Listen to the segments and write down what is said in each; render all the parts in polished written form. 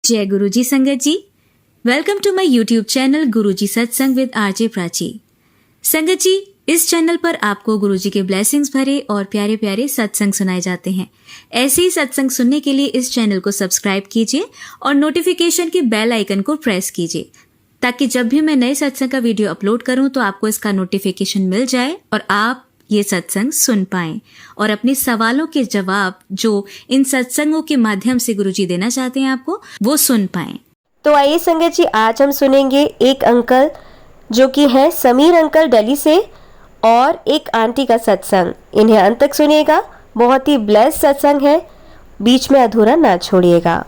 जय गुरुजी संगत जी, welcome to my YouTube channel Guruji Satsang with RJ Prachi. संगत जी, इस चैनल पर आपको गुरुजी के ब्लेसिंग्स भरे और प्यारे प्यारे सत्संग सुनाए जाते हैं। ऐसे ही सत्संग सुनने के लिए इस चैनल को सब्सक्राइब कीजिए और नोटिफिकेशन के बेल आइकन को प्रेस कीजिए, ताकि जब भी मैं नए सत्संग का वीडियो अपलोड करूं तो आपको इसका नोटिफिकेशन मिल जाए और आप ये सत्संग सुन पाएं और अपने सवालों के जवाब जो इन सत्संगों के माध्यम से गुरुजी देना चाहते हैं आपको, वो सुन पाएं। तो आइए संगत जी, आज हम सुनेंगे एक अंकल जो कि है समीर अंकल दिल्ली से और एक आंटी का सत्संग। इन्हें अंत तक सुनिएगा, बहुत ही ब्लेस्ड सत्संग है, बीच में अधूरा ना छोड़िएगा।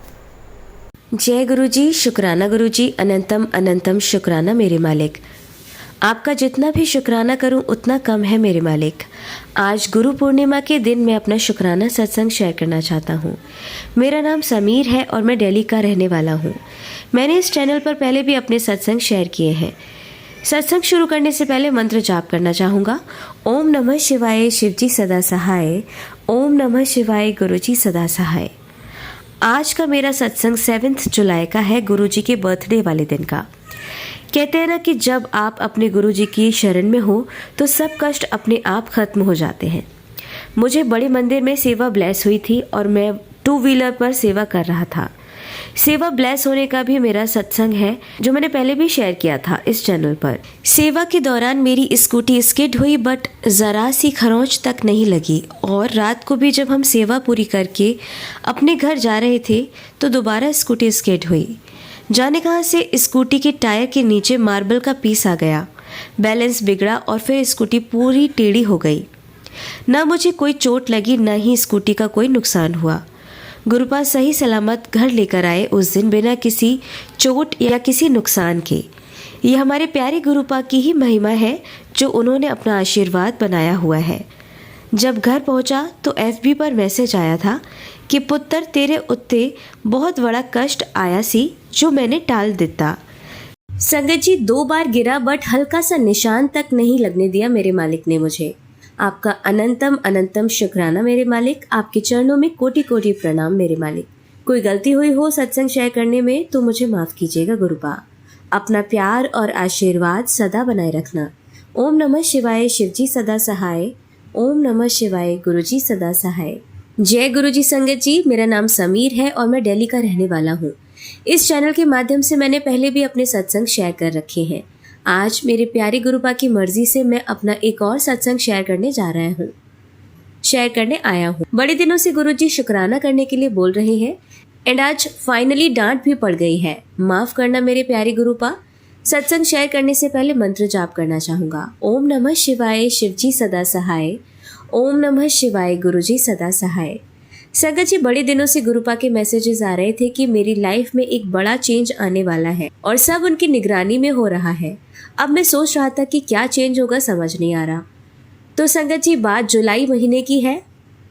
जय गुरुजी, शुक्राना गुरुजी, अनंतम अनंतम शुक्राना मेरे मालिक। आपका जितना भी शुक्राना करूं उतना कम है मेरे मालिक। आज गुरु पूर्णिमा के दिन मैं अपना शुक्राना सत्संग शेयर करना चाहता हूं। मेरा नाम समीर है और मैं दिल्ली का रहने वाला हूं। मैंने इस चैनल पर पहले भी अपने सत्संग शेयर किए हैं। सत्संग शुरू करने से पहले मंत्र जाप करना चाहूँगा। ओम नमः शिवाय शिवजी सदा सहाय, ओम नमः शिवाय गुरुजी सदा सहाय। आज का मेरा सत्संग 7 जुलाई का है, गुरुजी के बर्थडे वाले दिन का। कहते हैं ना कि जब आप अपने गुरुजी की शरण में हो तो सब कष्ट अपने आप खत्म हो जाते हैं। मुझे बड़े मंदिर में सेवा ब्लेस हुई थी और मैं 2 व्हीलर पर सेवा कर रहा था। सेवा ब्लेस होने का भी मेरा सत्संग है जो मैंने पहले भी शेयर किया था इस चैनल पर। सेवा के दौरान मेरी स्कूटी स्किड हुई, बट ज़रा सी खरोंच तक नहीं लगी और रात को भी जब हम सेवा पूरी करके अपने घर जा रहे थे तो दोबारा स्कूटी स्किड हुई। जाने कहाँ से स्कूटी के टायर के नीचे मार्बल का पीस आ गया, बैलेंस बिगड़ा और फिर स्कूटी पूरी टेढ़ी हो गई। ना मुझे कोई चोट लगी, ना ही स्कूटी का कोई नुकसान हुआ। गुरुपा सही सलामत घर लेकर आए उस दिन बिना किसी चोट या किसी नुकसान के। ये हमारे प्यारे गुरुपा की ही महिमा है जो उन्होंने अपना आशीर्वाद बनाया हुआ है। जब घर पहुंचा तो FB पर मैसेज आया था कि पुत्र तेरे उत्ते बहुत बड़ा कष्ट आया सी जो मैंने टाल दिता। संगत जी, 2 बार गिरा बट हल्का सा निशान तक नहीं लगने दिया मेरे मालिक ने मुझे। आपका अनंतम अनंतम शुक्राना मेरे मालिक। आपके चरणों में कोटि कोटि प्रणाम मेरे मालिक। कोई गलती हुई हो सत्संग शेयर करने में तो मुझे माफ कीजिएगा गुरुपा। अपना प्यार और आशीर्वाद सदा बनाए रखना। ओम नमः शिवाय शिवजी सदा सहाय, ओम नमः शिवाय गुरुजी सदा सहाय। जय गुरुजी संगत जी, मेरा नाम समीर है और मैं दिल्ली का रहने वाला हूँ। इस चैनल के माध्यम से मैंने पहले भी अपने सत्संग शेयर कर रखे हैं। आज मेरे प्यारे गुरुपा की मर्जी से मैं अपना एक और सत्संग शेयर करने आया हूँ। बड़े दिनों से गुरुजी शुक्राना करने के लिए बोल रहे हैं एंड आज फाइनली डांट भी पड़ गई है। माफ करना मेरे प्यारे गुरुपा। सत्संग शेयर करने से पहले मंत्र जाप करना चाहूंगा। ओम नमः शिवाय शिवजी सदा सहाय, ओम नमः शिवाय गुरुजी सदा सहाय। संगत जी, बड़े दिनों से गुरुपा के मैसेजेस आ रहे थे कि मेरी लाइफ में एक बड़ा चेंज आने वाला है और सब उनकी निगरानी में हो रहा है। अब मैं सोच रहा था कि क्या चेंज होगा, समझ नहीं आ रहा। तो संगत जी, बात जुलाई महीने की है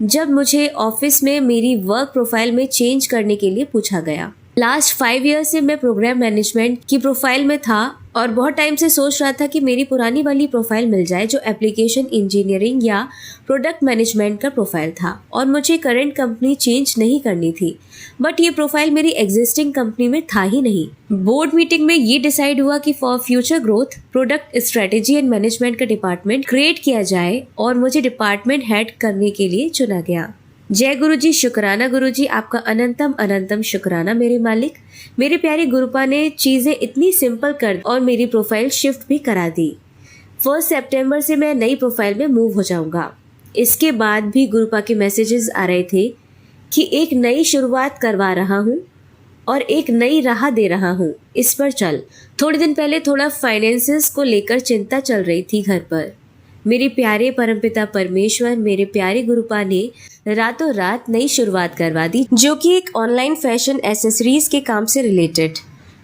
जब मुझे ऑफिस में मेरी वर्क प्रोफाइल में चेंज करने के लिए पूछा गया। लास्ट 5 ईयर से मैं प्रोग्राम मैनेजमेंट की प्रोफाइल में था और बहुत टाइम से सोच रहा था कि मेरी पुरानी वाली प्रोफाइल मिल जाए जो एप्लीकेशन इंजीनियरिंग या प्रोडक्ट मैनेजमेंट का प्रोफाइल था और मुझे करंट कंपनी चेंज नहीं करनी थी। बट ये प्रोफाइल मेरी एग्जिस्टिंग कंपनी में था ही नहीं। बोर्ड मीटिंग में ये डिसाइड हुआ कि for future growth product strategy and management का डिपार्टमेंट क्रिएट किया जाए और मुझे डिपार्टमेंट हेड करने के लिए चुना गया। जय गुरुजी, शुक्राना गुरुजी, आपका अनंतम अनंतम शुक्राना मेरे मालिक। मेरे प्यारे गुरुपा ने चीजें इतनी सिंपल कर और मेरी प्रोफाइल शिफ्ट भी करा दी। 1 सितंबर से मैं नई प्रोफाइल में मूव हो जाऊंगा। इसके बाद भी गुरुपा के मैसेजेस आ रहे थे कि एक नई शुरुआत करवा रहा हूँ और एक नई राह दे रहा हूँ, इस पर चल। थोड़े दिन पहले थोड़ा फाइनेंसेस को लेकर चिंता चल रही थी घर पर। मेरे प्यारे परमपिता परमेश्वर, मेरे प्यारे गुरुपा ने रातों रात नई शुरुआत करवा दी, जो कि एक ऑनलाइन फैशन एसेसरीज के काम से रिलेटेड।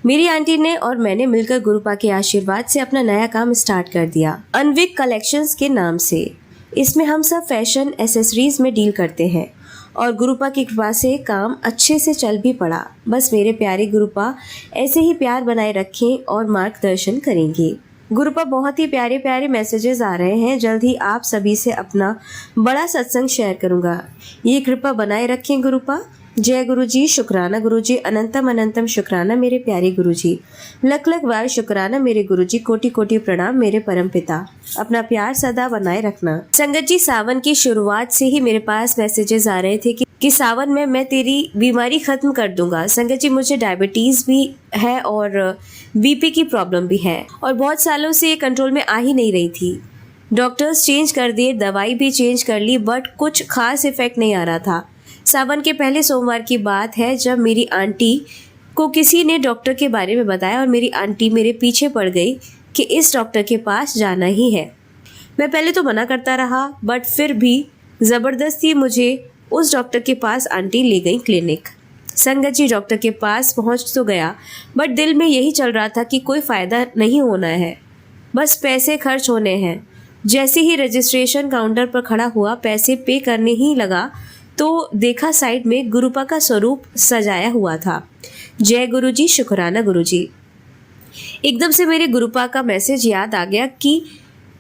मेरी आंटी ने और मैंने मिलकर गुरुपा के आशीर्वाद से अपना नया काम स्टार्ट कर दिया, अनविक कलेक्शंस के नाम से। इसमें हम सब फैशन एसेसरीज में डील करते हैं और गुरुपा की कृपा से काम अच्छे से चल भी पड़ा। बस मेरे प्यारे गुरुपा ऐसे ही प्यार बनाए रखें और मार्गदर्शन करेंगे। गुरुपा, बहुत ही प्यारे प्यारे मैसेजेस आ रहे हैं। जल्द ही आप सभी से अपना बड़ा सत्संग शेयर करूंगा। ये कृपा बनाए रखें गुरुपा। जय गुरुजी, शुक्राना गुरुजी, अनंतम अनंतम शुक्राना मेरे प्यारे गुरुजी। लख लख बार शुक्राना मेरे गुरुजी, कोटि कोटि प्रणाम मेरे परम पिता। अपना प्यार सदा बनाए रखना। संगत जी, सावन की शुरुआत से ही मेरे पास मैसेजेस आ रहे थे कि सावन में मैं तेरी बीमारी खत्म कर दूंगा। संगत जी, मुझे डायबिटीज भी है और बीपी की प्रॉब्लम भी है और बहुत सालों से ये कंट्रोल में आ ही नहीं रही थी। डॉक्टर्स चेंज कर दिए, दवाई भी चेंज कर ली, बट कुछ खास इफेक्ट नहीं आ रहा था। सावन के पहले सोमवार की बात है जब मेरी आंटी को किसी ने डॉक्टर के बारे में बताया और मेरी आंटी मेरे पीछे पड़ गई कि इस डॉक्टर के पास जाना ही है। मैं पहले तो मना करता रहा, बट फिर भी ज़बरदस्ती मुझे उस डॉक्टर के पास आंटी ले गई क्लिनिक। संगत जी, डॉक्टर के पास पहुंच तो गया, बट दिल में यही चल रहा था कि कोई फ़ायदा नहीं होना है, बस पैसे खर्च होने हैं। जैसे ही रजिस्ट्रेशन काउंटर पर खड़ा हुआ, पैसे पे करने ही लगा तो देखा साइड में गुरुपा का स्वरूप सजाया हुआ था। जय गुरुजी, शुक्राना गुरुजी। एकदम से मेरे गुरुपा का मैसेज याद आ गया कि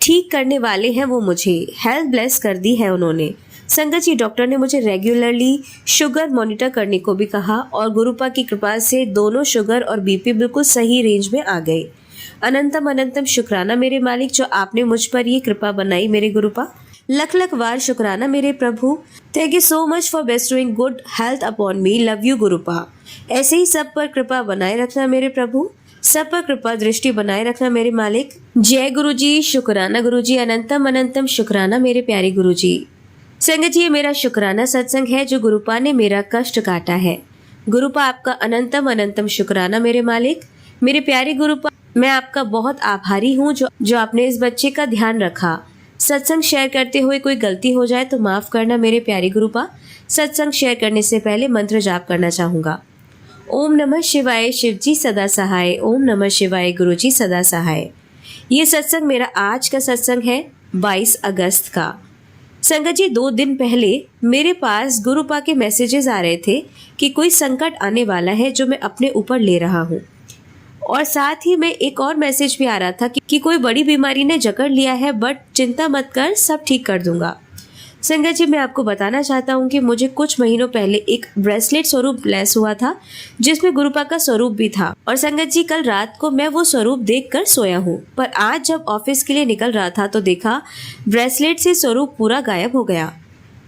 ठीक करने वाले हैं वो मुझे, हेल्थ ब्लेस कर दी है उन्होंने। संगत जी, डॉक्टर ने मुझे रेगुलरली शुगर मॉनिटर करने को भी कहा और गुरुपा की कृपा से दोनों शुगर और बीपी बिल्कुल सही रेंज में आ गए। अनंतम अनंतम शुक्राना मेरे मालिक, जो आपने मुझ पर ये कृपा बनाई मेरे गुरुपा। लख लख बार शुक्राना मेरे प्रभु। Thank you so much for bestowing good health upon me. Love you गुरुपा। ऐसे ही सब पर कृपा बनाए रखना मेरे प्रभु, सब पर कृपा दृष्टि बनाए रखना मेरे मालिक। जय गुरुजी, शुक्राना गुरुजी, अनंतम अनंतम शुक्राना मेरे प्यारे गुरुजी। संगत जी, ये मेरा शुक्राना सत्संग है जो गुरुपा ने मेरा कष्ट काटा है। गुरुपा, आपका अनंतम अनंतम शुक्राना मेरे मालिक। मेरे प्यारे गुरुपा, मैं आपका बहुत आभारी हूँ जो आपने इस बच्चे का ध्यान रखा। सत्संग शेयर करते हुए कोई गलती हो जाए तो माफ़ करना मेरे प्यारे गुरुपा। सत्संग शेयर करने से पहले मंत्र जाप करना चाहूँगा। ओम नमः शिवाय, शिवजी सदा सहाय। ओम नमः शिवाय, गुरुजी सदा सहाय। ये सत्संग मेरा आज का सत्संग है 22 अगस्त का। संगत जी, 2 दिन पहले मेरे पास गुरुपा के मैसेजेस आ रहे थे कि कोई संकट आने वाला है जो मैं अपने ऊपर ले रहा हूँ, और साथ ही में एक और मैसेज भी आ रहा था कि कोई बड़ी बीमारी ने जकड़ लिया है, बट चिंता मत कर, सब ठीक कर दूंगा। संगत जी, मैं आपको बताना चाहता हूँ कि मुझे कुछ महीनों पहले एक ब्रेसलेट स्वरूप ब्लेस हुआ था जिसमें गुरुपा का स्वरूप भी था, और संगत जी, कल रात को मैं वो स्वरूप देखकर सोया हूँ, पर आज जब ऑफिस के लिए निकल रहा था तो देखा ब्रेसलेट से स्वरूप पूरा गायब हो गया।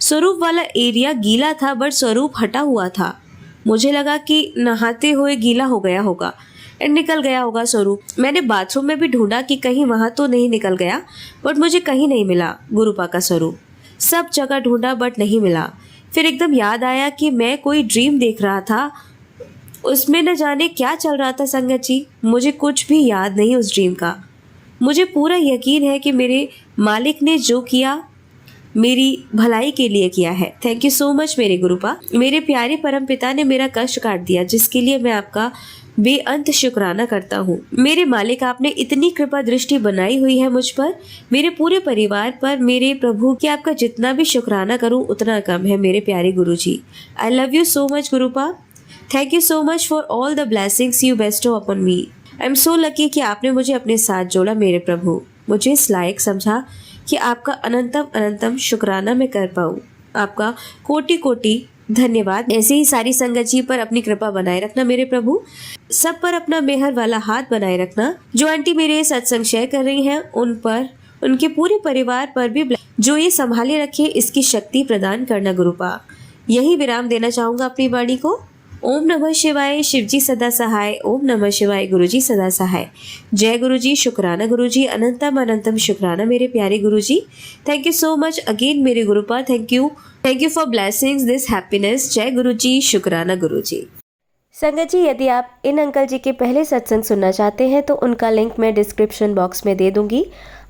स्वरूप वाला एरिया गीला था, बट स्वरूप हटा हुआ था। मुझे लगा कि नहाते हुए गीला हो गया होगा, निकल गया होगा स्वरूप। मैंने बाथरूम में भी ढूंढा कि कहीं वहां तो नहीं निकल गया, बट मुझे कहीं नहीं मिला गुरुपा का स्वरूप। सब जगह ढूंढा बट नहीं मिला। फिर एकदम याद आया कि मैं कोई ड्रीम देख रहा था, उसमें न जाने क्या चल रहा था। संगत जी, मुझे कुछ भी याद नहीं उस ड्रीम का। मुझे पूरा यकीन है कि मेरे मालिक ने जो किया मेरी भलाई के लिए किया है। थैंक यू सो मच मेरे गुरुपा। मेरे प्यारे परम पिता ने मेरा कष्ट काट दिया, जिसके लिए मैं आपका बेअंत शुक्राना करता हूँ। मेरे मालिक, आपने इतनी कृपा दृष्टि बनाई हुई है मुझ पर, मेरे पूरे परिवार पर मेरे प्रभु, कि आपका जितना भी शुक्राना करूँ उतना कम है मेरे प्यारे Guruji. I love you so much गुरुपा। Thank you so much for all the blessings you bestow upon me. I am so lucky कि आपने मुझे अपने साथ जोड़ा मेरे प्रभु, मुझे इस लायक समझा कि आपका अनंतम अनंतम शुक्राना मैं कर पाऊँ। आपका कोटि कोटि धन्यवाद। ऐसे ही सारी संगत जी पर अपनी कृपा बनाए रखना मेरे प्रभु, सब पर अपना मेहर वाला हाथ बनाए रखना। जो आंटी मेरे सत्संग शेयर कर रही हैं उन पर, उनके पूरे परिवार पर भी जो ये संभाले रखे, इसकी शक्ति प्रदान करना गुरुपा। यही विराम देना चाहूंगा अपनी वाणी को। ओम नमः शिवाय, शिवजी सदा सहाय। ओम नमः शिवाय, गुरुजी सदा सहाय। जय गुरुजी, शुक्राना गुरुजी, अनंतम अनंतम शुक्राना मेरे प्यारे Guruji. Thank you so much again मेरे गुरुपा। Thank you for blessings this happiness. जय गुरुजी, शुक्राना गुरुजी। संगत जी, यदि आप इन अंकल जी के पहले सत्संग सुनना चाहते हैं तो उनका लिंक मैं डिस्क्रिप्शन बॉक्स में दे दूंगी,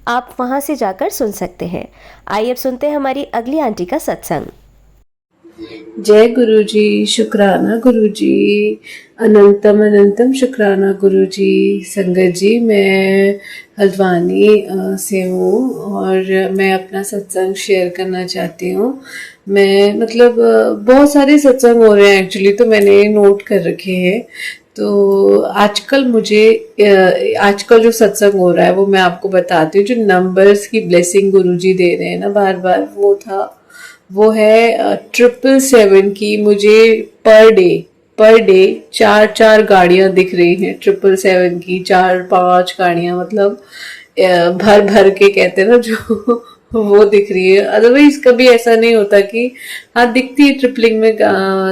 आप वहां से जाकर सुन सकते हैं। आइए अब सुनते हैं हमारी अगली आंटी का सत्संग। जय गुरुजी, शुक्राना गुरुजी, अनंतम अनंतम शुक्राना गुरुजी। संगत जी, मैं हल्द्वानी से हूँ और मैं अपना सत्संग शेयर करना चाहती हूँ। मैं बहुत सारे सत्संग हो रहे हैं एक्चुअली, तो मैंने नोट कर रखे हैं। तो आजकल जो सत्संग हो रहा है वो मैं आपको बताती हूँ। जो नंबर्स की ब्लेसिंग गुरुजी दे रहे हैं ना बार बार, वो था वो है 777 की। मुझे पर डे 4 गाड़ियां दिख रही हैं 777 की, 4-5 गाड़ियां, मतलब भर भर के कहते हैं ना जो वो दिख रही है। अदरवाइज कभी ऐसा नहीं होता कि हाँ दिखती है, ट्रिपलिंग में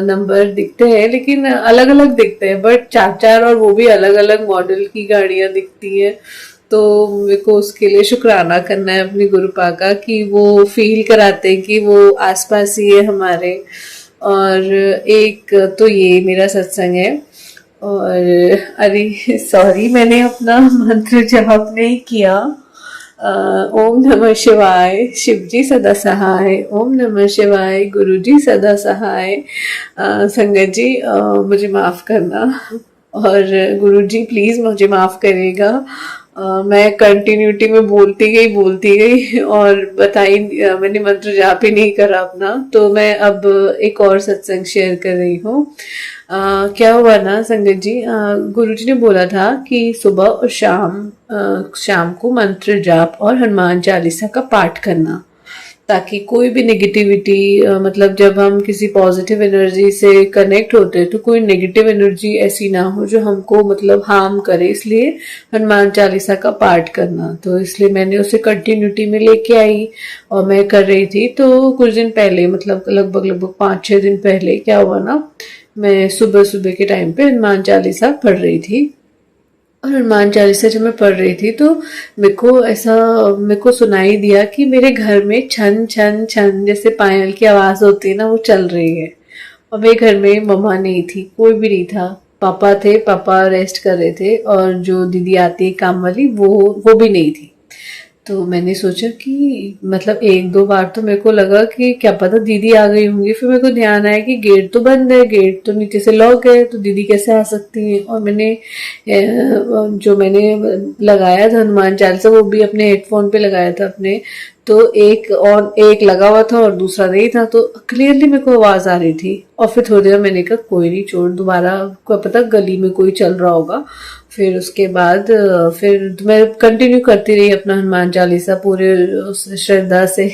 नंबर दिखते हैं लेकिन अलग अलग दिखते हैं, बट 4-4 और वो भी अलग अलग मॉडल की गाड़ियां दिखती हैं। तो मेरे को उसके लिए शुक्राना करना है अपनी गुरुपा का कि वो फील कराते हैं कि वो आसपास ही है हमारे। और एक तो ये मेरा सत्संग है। और अरे सॉरी, मैंने अपना मंत्र जाप नहीं किया। ओम नमः शिवाय, शिव जी सदा सहाय। ओम नमः शिवाय, गुरु जी सदा सहाय। संगत जी मुझे माफ करना, और गुरु जी प्लीज मुझे माफ करिएगा। मैं कंटिन्यूटी में बोलती गई और बताई, मैंने मंत्र जाप ही नहीं करा अपना। तो मैं अब एक और सत्संग शेयर कर रही हूँ। क्या हुआ ना संगत जी, गुरुजी ने बोला था कि सुबह और शाम को मंत्र जाप और हनुमान चालीसा का पाठ करना, ताकि कोई भी नेगेटिविटी, मतलब जब हम किसी पॉजिटिव एनर्जी से कनेक्ट होते हैं तो कोई नेगेटिव एनर्जी ऐसी ना हो जो हमको मतलब हार्म करे। इसलिए हनुमान चालीसा का पाठ करना, तो इसलिए मैंने उसे कंटिन्यूटी में लेके आई और मैं कर रही थी। तो कुछ दिन पहले, मतलब लगभग 5-6 दिन पहले क्या हुआ ना, मैं सुबह सुबह के टाइम पे हनुमान चालीसा पढ़ रही थी। और हनुमान चालीसा जब मैं पढ़ रही थी तो मेरे को सुनाई दिया कि मेरे घर में छन छन छन जैसे पायल की आवाज होती है ना, वो चल रही है। और मेरे घर में मम्मा नहीं थी, कोई भी नहीं था। पापा थे, पापा रेस्ट कर रहे थे, और जो दीदी आती है काम वाली वो भी नहीं थी। तो मैंने सोचा कि मतलब 1-2 बार तो मेरे को लगा कि क्या पता दीदी आ गई होंगी। फिर मेरे को ध्यान आया कि गेट तो बंद है, गेट तो नीचे से लॉक है, तो दीदी कैसे आ सकती हैं। और जो मैंने लगाया था हनुमान चालीसा, वो भी अपने हेडफोन पे लगाया था अपने। तो एक लगा हुआ था और दूसरा नहीं था, तो क्लियरली मेरे को आवाज आ रही थी। और फिर थोड़ी देर मैंने कहा कोई नहीं, छोड़, दोबारा क्या पता गली में कोई चल रहा होगा। फिर उसके बाद फिर मैं कंटिन्यू करती रही अपना हनुमान चालीसा पूरे उस श्रद्धा से।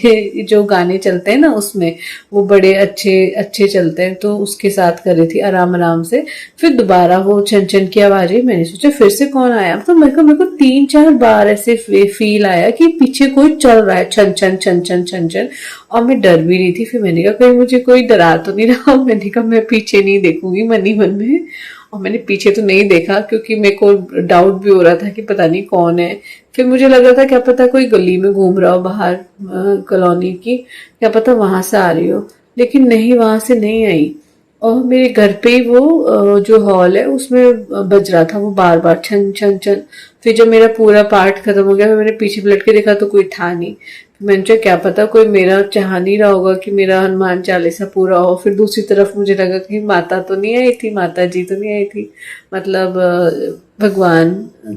जो गाने चलते हैं ना उसमें, वो बड़े अच्छे अच्छे चलते हैं, तो उसके साथ कर रही थी आराम आराम से। फिर दोबारा वो छन छन की आवाज आई। मैंने सोचा फिर से कौन आया, तो मेरे को 3-4 बार ऐसे फील आया कि पीछे कोई चल रहा है, छन छन छन छन छन छन। और मैं डर भी रही थी। फिर मैंने कहा कहीं मुझे कोई डरा तो नहीं रहा। मैंने कहा मैं पीछे नहीं देखूंगी मन ही मन में। और मैंने पीछे तो नहीं देखा क्योंकि मेरे को डाउट भी हो रहा था कि पता नहीं कौन है। फिर मुझे लग रहा था क्या पता कोई गली में घूम रहा हो बाहर कॉलोनी की, क्या पता वहां से आ रही हो। लेकिन नहीं, वहां से नहीं आई। और मेरे घर पे ही वो जो हॉल है उसमें बज रहा था वो बार बार छन छन छन। फिर जब मेरा पूरा पार्ट खत्म हो गया, फिर मैंने पीछे पलट के देखा तो कोई था नहीं। मैंने सोचा क्या पता कोई मेरा चाह नहीं रहा होगा कि मेरा हनुमान चालीसा पूरा हो। फिर दूसरी तरफ मुझे लगा कि माता तो नहीं आई थी, माता जी तो नहीं आई थी, मतलब भगवान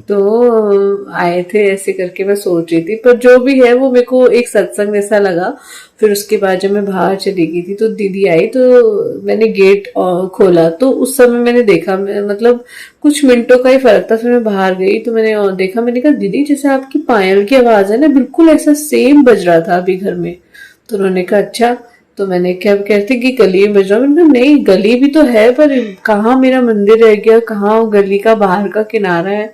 तो आए थे। ऐसे करके मैं सोच रही थी, पर जो भी है वो मेरे को एक सत्संग जैसा लगा। फिर उसके बाद जब मैं बाहर चली गई थी तो दीदी आई, तो मैंने गेट खोला, तो उस समय मैंने देखा, मतलब कुछ मिनटों का ही फर्क था। फिर मैं बाहर गई तो मैंने देखा, मैंने कहा दीदी जैसे आपकी पायल की आवाज है ना, बिल्कुल ऐसा सेम बज रहा था अभी घर में। तो उन्होंने कहा अच्छा। तो मैंने क्या कहते कि गली में बज रहा हूँ, मैंने कहा नहीं गली भी तो है, पर कहाँ मेरा मंदिर रह गया, कहाँ गली का बाहर का किनारा है,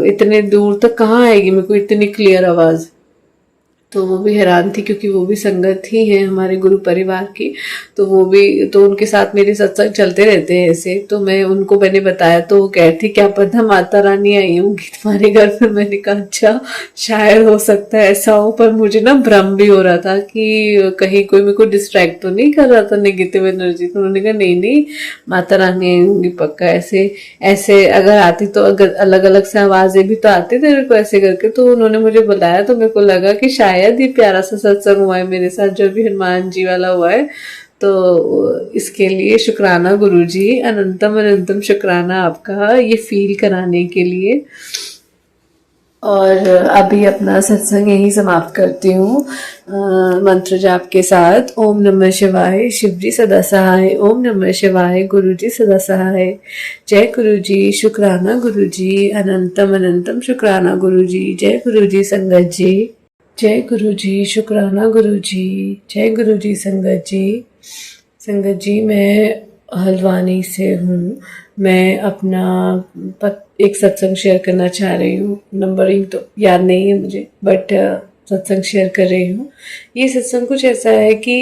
इतने दूर तक कहाँ आएगी मेरे को इतनी क्लियर आवाज। तो वो भी हैरान थी क्योंकि वो भी संगत ही है हमारे गुरु परिवार की। तो वो भी, तो उनके साथ मेरे सत्संग चलते रहते हैं ऐसे। तो मैंने बताया तो वो कहती क्या पता माता रानी आई होंगी तुम्हारे घर पे। मैंने कहा अच्छा शायद हो सकता है ऐसा हो, पर मुझे ना भ्रम भी हो रहा था कि कहीं कोई मेरे को डिस्ट्रैक्ट तो नहीं कर रहा था नेगेटिव एनर्जी। तो उन्होंने कहा नहीं नहीं माता रानी आई होंगी पक्का। ऐसे ऐसे अगर आती तो अगर अलग अलग से आवाजें भी तो आती थे मेरे को ऐसे करके। तो उन्होंने मुझे बुलाया तो मेरे को लगा कि शायद ये प्यारा सा सत्संग हुआ है मेरे साथ जो भी हनुमान जी वाला हुआ है। तो इसके लिए शुक्राना गुरुजी, अनंतम अनंतम शुक्राना आपका ये फील कराने के लिए। और अभी अपना सत्संग यही समाप्त करती हूँ मंत्र जाप के साथ। ओम नमः शिवाय, शिव जी सदा सहाय। ओम नमः शिवाय, गुरु जी सदा सहाय। जय गुरु जी, शुक्राना गुरु जी, अनंतम अनंतम शुक्राना गुरु जी। जय गुरु जी, संगत जी। जय गुरु जी, शुक्राना गुरु जी। जय गुरु जी संगत जी। संगत जी, मैं हल्द्वानी से हूँ। मैं अपना एक सत्संग शेयर करना चाह रही हूँ। नंबरिंग तो याद नहीं है मुझे, बट सत्संग शेयर कर रही हूँ। ये सत्संग कुछ ऐसा है कि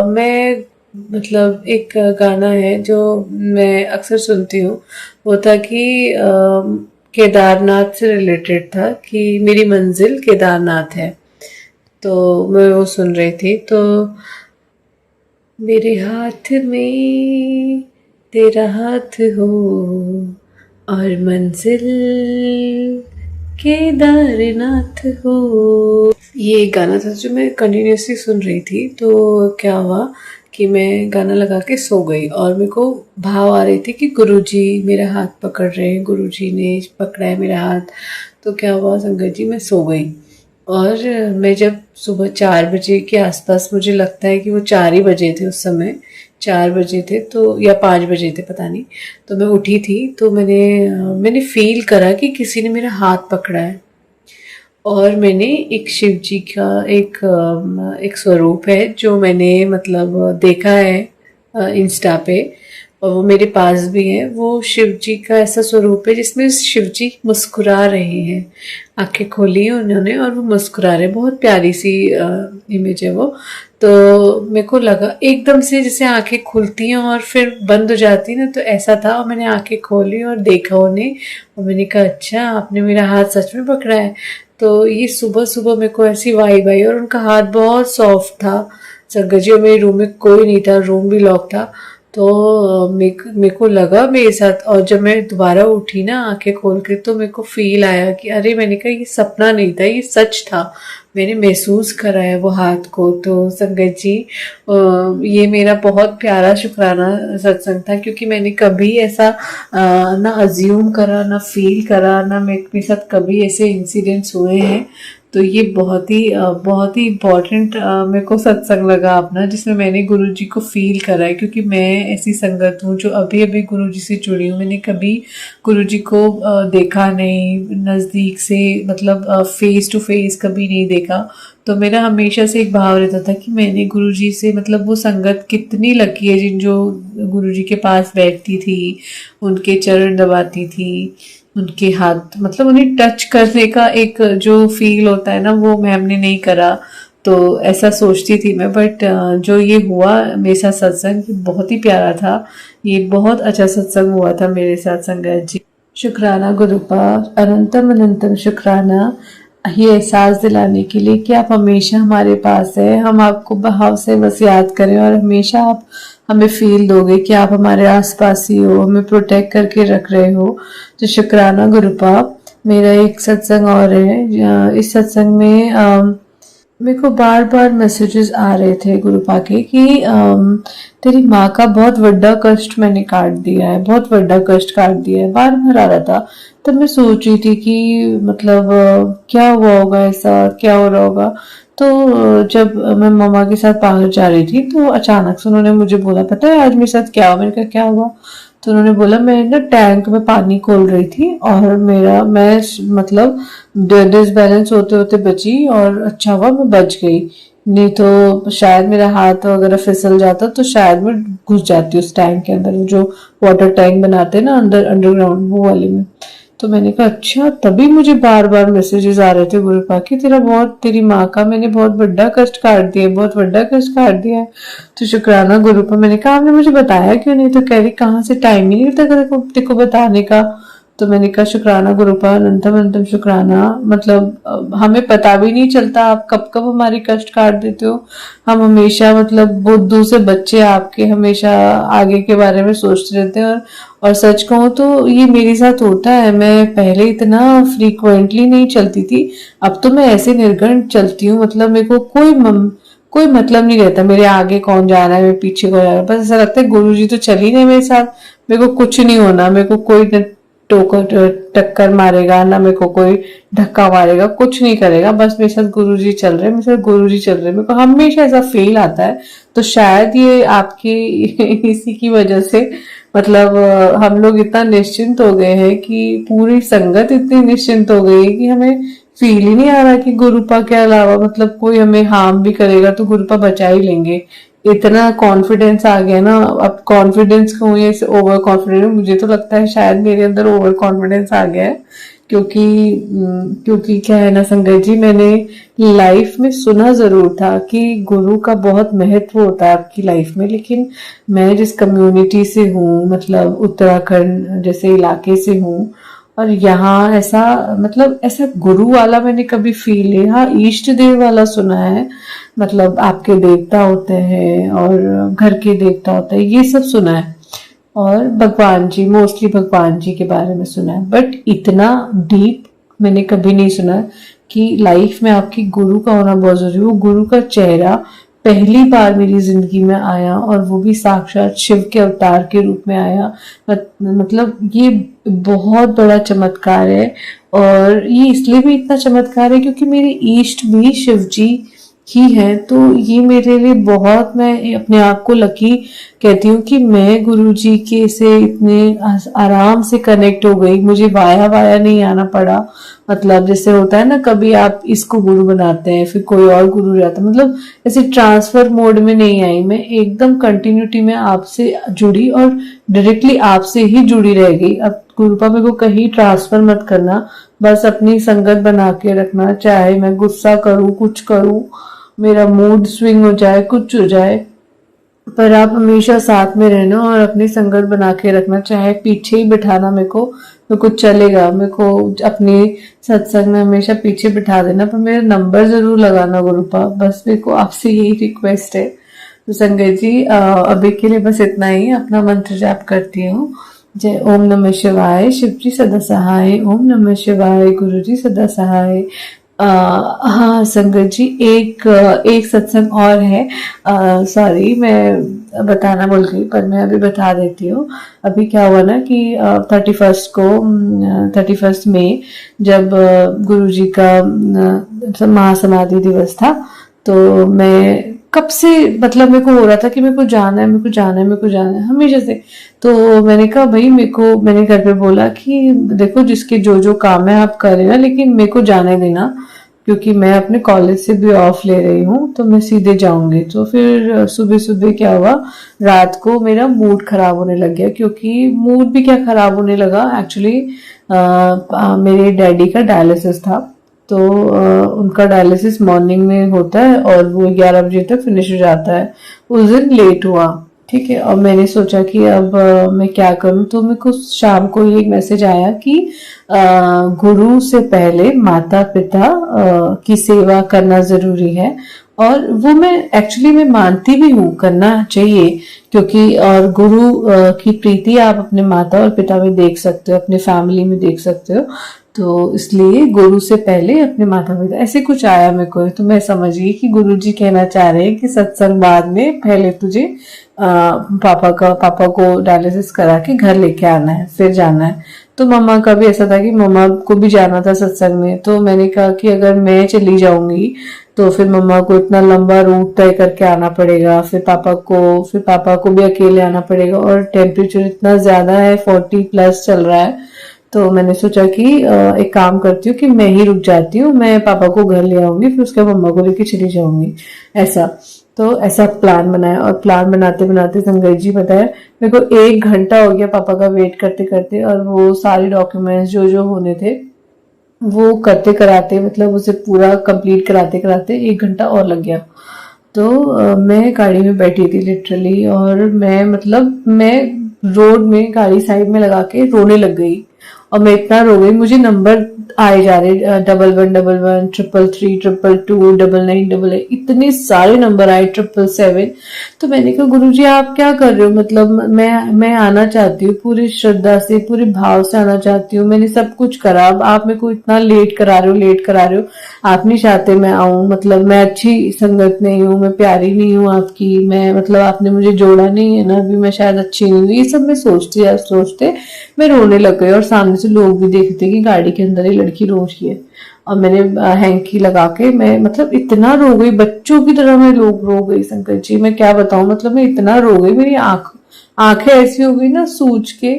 मैं मतलब एक गाना है जो मैं अक्सर सुनती हूँ। वो था कि केदारनाथ से रिलेटेड था कि मेरी मंजिल केदारनाथ है। तो मैं वो सुन रही थी, तो मेरे हाथ में तेरा हाथ हो और मंजिल केदारनाथ हो। ये एक गाना था जो मैं कंटिन्यूसली सुन रही थी। तो क्या हुआ कि मैं गाना लगा के सो गई और मेरे को भाव आ रहे थे कि गुरुजी मेरा हाथ पकड़ रहे हैं, गुरुजी ने पकड़ा है मेरा हाथ। तो क्या हुआ संगत जी, मैं सो गई और मैं जब सुबह 4 बजे के आसपास, मुझे लगता है कि वो 4 ही बजे थे उस समय, 4 बजे थे तो या 5 बजे थे पता नहीं। तो मैं उठी थी तो मैंने फील करा कि किसी ने मेरा हाथ पकड़ा है और मैंने एक शिव जी का एक स्वरूप है जो मैंने मतलब देखा है इंस्टा पे, और वो मेरे पास भी है। वो शिव जी का ऐसा स्वरूप है जिसमें शिव जी मुस्कुरा रहे हैं, आंखें खोली हैं उन्होंने और वो मुस्कुरा रहे हैं। बहुत प्यारी सी इमेज है वो। तो मेरे को लगा एकदम से जैसे आंखें खुलती हैं और फिर बंद हो जाती है ना, तो ऐसा था। और मैंने आंखें खोली और देखा उन्हें और मैंने कहा अच्छा, आपने मेरा हाथ सच में पकड़ा है। तो ये सुबह सुबह मेरे को ऐसी वाइब आई और उनका हाथ बहुत सॉफ्ट था। संगत जी, और मेरे रूम में कोई नहीं था, रूम भी लॉक था। तो मेरे को लगा मेरे साथ, और जब मैं दोबारा उठी ना आंखें खोल के, तो मेरे को फील आया कि अरे, मैंने कहा ये सपना नहीं था, ये सच था। मैंने महसूस करा है वो हाथ को। तो संगत जी, ये मेरा बहुत प्यारा शुक्राना सत्संग था, क्योंकि मैंने कभी ऐसा ना अज्यूम करा, ना फील करा, ना मेरे साथ कभी ऐसे इंसिडेंट्स हुए हैं। तो ये बहुत ही इम्पोर्टेंट मेरे को सत्संग लगा अपना, जिसमें मैंने गुरुजी को फील करा है। क्योंकि मैं ऐसी संगत हूँ जो अभी अभी गुरुजी से जुड़ी हूँ। मैंने कभी गुरुजी को देखा नहीं नज़दीक से, मतलब फेस टू फेस कभी नहीं देखा। तो मेरा हमेशा से एक भाव रहता था कि मैंने गुरुजी से, मतलब वो संगत कितनी लकी है जिन जो गुरुजी के पास बैठती थी, उनके चरण दबाती थी, उनके हाथ, मतलब उन्हें टच करने का एक जो फील होता है ना, वो हमने नहीं करा। तो ऐसा सोचती थी मैं, बट जो ये हुआ मेरे साथ सत्संग, बहुत ही प्यारा था। ये बहुत अच्छा सत्संग हुआ था मेरे साथ संगत जी। शुक्राना गुरुपा, अनंतम अनंतम शुक्राना, ये एहसास दिलाने के लिए कि आप हमेशा हमारे पास है। हम आपको भाव से बस याद करें और हमेशा आप हमें फील दोगे कि आप हमारे आसपास ही हो, हमें प्रोटेक्ट करके रख रहे हो। तो शुक्राना गुरुपा। मेरा एक सत्संग और है। इस सत्संग में मेरे को बार बार मैसेजेस आ रहे थे गुरुपा के कि तेरी माँ का बहुत बड़ा कष्ट मैंने काट दिया है, बहुत बड़ा कष्ट काट दिया है, बार बार आ रहा था। तब मैं सोच रही थी कि मतलब क्या हुआ होगा, ऐसा क्या हो रहा होगा। तो जब मैं मम्मा के साथ बाहर जा रही थी तो अचानक से उन्होंने मुझे बोला, पता है आज मेरे साथ क्या हुआ? मैंने कहा क्या हुआ? तो उन्होंने बोला, मैं ना टैंक में पानी खोल रही थी और मैं मतलब डिसबैलेंस होते होते बची, और अच्छा हुआ मैं बच गई, नहीं तो शायद मेरा हाथ वगैरह फिसल जाता, तो शायद मैं घुस जाती उस टैंक के अंदर, जो वाटर टैंक बनाते हैं ना अंडरग्राउंड, वो वाले में। तो मैंने कहा अच्छा, तभी मुझे बार बार मैसेजेस आ रहे थे गुरुपा की तेरी माँ का मैंने बहुत बड़ा कष्ट काट दिया, बहुत बड़ा कष्ट काट दिया है। तो शुक्राना गुरुपा। मैंने कहा आपने मुझे बताया क्यों नहीं? तो कह रही कहाँ से, टाइम ही नहीं होता तेरे को बताने का। तो मैंने कहा शुक्राना गुरुपा, अनंतम अनंतम शुक्राना। मतलब हमें पता भी नहीं चलता आप कब कब हमारी कष्ट काट देते हो। हम हमेशा मतलब बुद्धू से बच्चे आपके हमेशा आगे के बारे में सोचते रहते हैं। और सच कहूँ तो ये मेरे साथ होता है। मैं पहले इतना फ्रीक्वेंटली नहीं चलती थी, अब तो मैं ऐसे निर्घृण चलती हूँ। मतलब मेरे को कोई मतलब नहीं रहता मेरे आगे कौन जा रहा है, मेरे पीछे कौन जा रहा है। बस ऐसा लगता है गुरुजी तो चल ही नहीं मेरे साथ, मेरे को कुछ नहीं होना, मेरे को कोई टक्कर मारेगा ना, मेरे को कोई धक्का मारेगा, कुछ नहीं करेगा। बस मेरे साथ गुरुजी चल रहे, मेरे साथ गुरुजी चल रहे। मेरे को हमेशा ऐसा फील आता है। तो शायद ये आपकी इसी की वजह से, मतलब हम लोग इतना निश्चिंत हो गए हैं कि पूरी संगत इतनी निश्चिंत हो गई है कि हमें फील ही नहीं आ रहा कि गुरुपा के अलावा मतलब कोई हमें हार्म भी करेगा तो गुरुपा बचा ही लेंगे। इतना कॉन्फिडेंस आ गया ना। अब कॉन्फिडेंस कहूँ या ओवर कॉन्फिडेंस, मुझे तो लगता है शायद मेरे अंदर ओवर कॉन्फिडेंस आ गया है। क्योंकि क्या है ना संगत जी, मैंने लाइफ में सुना जरूर था कि गुरु का बहुत महत्व होता है आपकी लाइफ में, लेकिन मैं जिस कम्युनिटी से हूँ, मतलब उत्तराखंड जैसे इलाके से हूँ, और यहाँ ऐसा मतलब ऐसा गुरु वाला मैंने कभी फील नहीं। हाँ, इष्ट देव वाला सुना है, मतलब आपके देवता होते हैं और घर के देवता होते हैं, ये सब सुना है। और भगवान जी, मोस्टली भगवान जी के बारे में सुना है, बट इतना डीप मैंने कभी नहीं सुना कि लाइफ में आपकी गुरु का होना बहुत जरूरी है। वो गुरु का चेहरा पहली बार मेरी जिंदगी में आया, और वो भी साक्षात शिव के अवतार के रूप में आया। मतलब ये बहुत बड़ा चमत्कार है। और ये इसलिए भी इतना चमत्कार है क्योंकि मेरे इष्ट भी शिव जी ही है। तो ये मेरे लिए बहुत, मैं अपने आप को लकी कहती हूँ कि मैं गुरु जी के से इतने आराम से कनेक्ट हो गई। मुझे वाया वाया नहीं आना पड़ा। मतलब जैसे होता है ना, कभी आप इसको गुरु बनाते हैं फिर कोई और गुरु रहता है, मतलब ऐसे ट्रांसफर मोड में नहीं आई। मैं एकदम कंटिन्यूटी में आपसे जुड़ी और डायरेक्टली आपसे ही जुड़ी रह गई। अब गुरुपा मेरे को कहीं ट्रांसफर मत करना, बस अपनी संगत बना के रखना। चाहे मैं गुस्सा करूं, कुछ करूं, मेरा मूड स्विंग हो जाए, कुछ हो जाए, पर आप हमेशा साथ में रहना और अपनी संगत बना के रखना। चाहे पीछे ही बिठाना मेरे को चलेगा। मेरे को अपनी सत्संग में हमेशा पीछे बिठा देना, पर मेरा नंबर जरूर लगाना गुरुपा। बस मेरे को आपसे यही रिक्वेस्ट है। तो संगत जी, अभी के लिए बस इतना ही। अपना मंत्र जाप करती हूँ। जय ओम नमः शिवाय, शिव जी सदा सहाय। ओम नमः शिवाय, गुरु जी सदा सहाय। हाँ संगत जी, एक सत्संग और है। सॉरी, मैं बताना भूल गई, पर मैं अभी बता देती हूँ। अभी क्या हुआ ना कि 31 मई जब गुरु जी का महासमाधि दिवस था, तो मैं कब से मतलब मेरे को हो रहा था कि मेरे को जाना है, मेरे को जाना है, मेरे को जाना है हमेशा से। तो मैंने कहा भाई मैंने घर पे बोला कि देखो जिसके जो जो काम है आप करें ना, लेकिन मेरे को जाने देना, क्योंकि मैं अपने कॉलेज से भी ऑफ ले रही हूँ, तो मैं सीधे जाऊंगी। तो फिर सुबह सुबह क्या हुआ, रात को मेरा मूड खराब होने लग गया। क्योंकि मूड भी क्या खराब होने लगा, एक्चुअली मेरे डैडी का डायलिसिस था। तो उनका डायलिसिस मॉर्निंग में होता है और वो 11 बजे तक फिनिश हो जाता है। उस दिन लेट हुआ, ठीक है। और मैंने सोचा कि अब मैं क्या करूं, तो मेरे को शाम को ये एक मैसेज आया कि गुरु से पहले माता पिता की सेवा करना जरूरी है। और वो मैं एक्चुअली मैं मानती भी हूँ, करना चाहिए। क्योंकि और गुरु की प्रीति आप अपने माता और पिता में देख सकते हो, अपने फैमिली में देख सकते हो। तो इसलिए गुरु से पहले अपने माता पिता, ऐसे कुछ आया मेरे को। तो मैं समझ गई कि गुरु जी कहना चाह रहे हैं कि सत्संग बाद में, पहले तुझे पापा को डायलिसिस करा के घर लेके आना है, फिर जाना है। तो मम्मा का भी ऐसा था कि मम्मा को भी जाना था सत्संग में। तो मैंने कहा कि अगर मैं चली जाऊंगी तो फिर मम्मा को इतना लंबा रूट तय करके आना पड़ेगा, फिर पापा को भी अकेले आना पड़ेगा, और टेम्परेचर इतना ज्यादा है, 40+ चल रहा है। तो मैंने सोचा कि एक काम करती हूँ कि मैं ही रुक जाती हूँ, मैं पापा को घर ले आऊंगी, फिर उसके मम्मा को लेके चली जाऊंगी, ऐसा। तो ऐसा प्लान बनाया, और प्लान बनाते बनाते संगत जी पता है मेरे को 1 घंटा हो गया पापा का वेट करते करते। और वो सारे डॉक्यूमेंट्स जो जो होने थे वो करते कराते, मतलब उसे पूरा कंप्लीट कराते कराते 1 घंटा और लग गया। तो मैं गाड़ी में बैठी थी लिटरली, और मैं रोड में गाड़ी साइड में लगा के रोने लग गई। और मैं इतना रो गई, मुझे नंबर आए जा रहे 1111, 333, 222, 9988, इतने सारे नंबर आए, 777। तो मैंने कहा गुरुजी आप क्या कर रहे हो, मतलब मैं आना चाहती हूँ, पूरी श्रद्धा से पूरे भाव से आना चाहती हूँ, मैंने सब कुछ करा, अब आप मेरे को इतना लेट करा रहे हो। आप नहीं चाहते मैं आऊं, मतलब मैं अच्छी संगत नहीं हूँ, मैं प्यारी नहीं हूँ आपकी, मैं मतलब आपने मुझे जोड़ा नहीं है ना, अभी मैं शायद अच्छी नहीं हूँ। ये सब मैं सोचते मैं रोने लग गई। और सामने से लोग भी देखते कि गाड़ी के अंदर ही लड़की रो रही है। और मैंने हैंकी लगा के मैं मतलब इतना रो गई, बच्चों की तरह मैं रो गई शंकर जी, मैं क्या बताऊं। मतलब मैं इतना रो गई, मेरी आंखें ऐसी हो गई ना सूज के।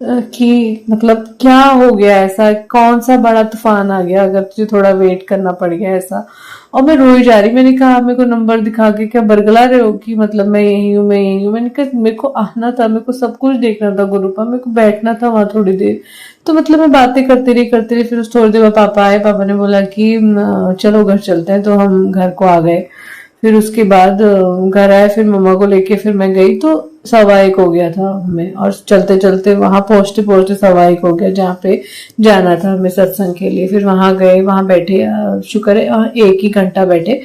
कि मतलब क्या हो गया, ऐसा कौन सा बड़ा तूफान आ गया अगर तुझे थोड़ा वेट करना पड़ गया ऐसा। और मैं रोई जा रही, मैंने कहा मेरे को नंबर दिखा के क्या बरगला रहे हो कि मतलब मैं यही हूँ मैं यही हूँ। मैंने कहा मेरे को आना था, मेरे को सब कुछ देखना था गुरु पर, मेरे को बैठना था वहां थोड़ी देर। तो मतलब मैं बातें करती रही। फिर उस थोड़ी देर में पापा आए, पापा ने बोला कि चलो घर चलते हैं, तो हम घर को आ गए। फिर उसके बाद घर आए, फिर मम्मा को लेके फिर मैं गई, तो 1:15 हो गया था हमें, और चलते चलते वहां पहुंचते पहुंचते 1:15 हो गया जहाँ पे जाना था हमें सत्संग के लिए। फिर वहां गए, वहां बैठे, शुक्र है 1 ही घंटा बैठे,